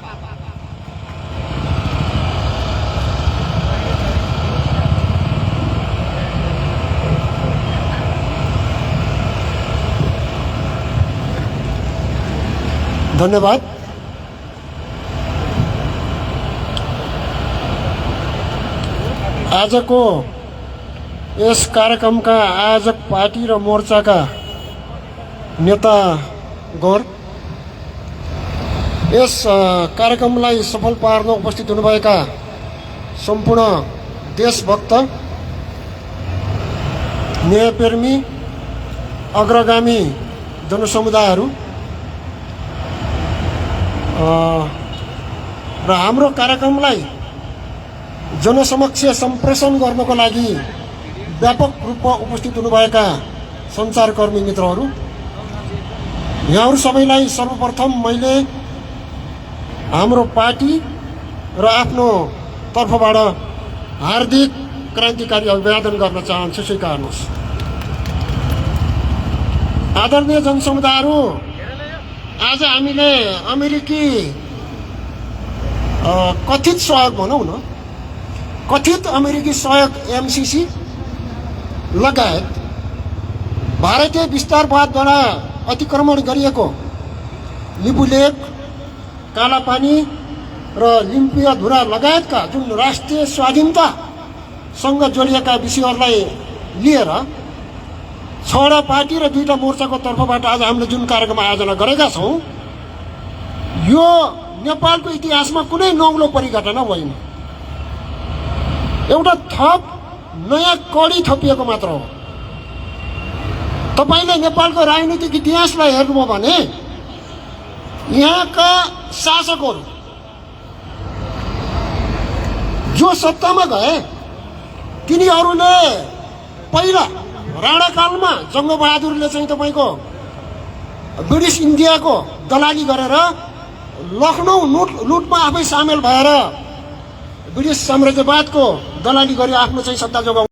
धन्यवाद। आजको यस कार्यक्रमका आयोजक पार्टी र मोर्चाका नेतागण, यस कार्यक्रमलाई सफल पार्न उपस्थित हुनुभएका सम्पूर्ण देशभक्त, न्यायप्रेमी, अग्रगामी जनसमुदायहरू र हाम्रो कार्यक्रमलाई जनसमक्ष सम्प्रेषण गर्नको लागि व्यापक रूपमा उपस्थित हुनुभएका सञ्चारकर्मी मित्रहरू, यहाँहरू सबैलाई सर्वप्रथम मैले हाम्रो पार्टी र आफ्नो तर्फबाट हार्दिक क्रान्तिकारी अभिवादन गर्न चाहन्छु। स्वीकार्नुहोस्। आदरणीय जनसमुदायहरू, आज हामीले अमेरिकी कथित सहयोग भनौँ न, कथित अमेरिकी सहयोग एमसीसी लगायत भारतीय विस्तारवादद्वारा अतिक्रमण गरिएको लिपुलेक, कालापानी र लिम्पियाधुरा लगायतका जुन राष्ट्रिय स्वाधीनतासँग जोडिएका विषयहरूलाई लिएर 6वटा पार्टी र 2टा मोर्चाको तर्फबाट आज हामीले जुन कार्यक्रम आयोजना गरेका छौँ, यो नेपालको इतिहासमा कुनै नौलो परिघटना होइन। एउटा थप नयाँ कडी थपिएको मात्र हो। तपाईँले नेपालको राजनीतिक इतिहासलाई हेर्नुभयो भने यहाँका शासकहरू जो सत्तामा गए तिनीहरूले पहिला राणाकालमा जङ्गबहादुरले चाहिँ तपाईँको ब्रिटिस इन्डियाको दलाली गरेर लखनऊ लुटमा आफै सामेल भएर ब्रिटिस साम्राज्यवादको दलाली गरी आफ्नो चाहिँ सत्ता जोगाउनु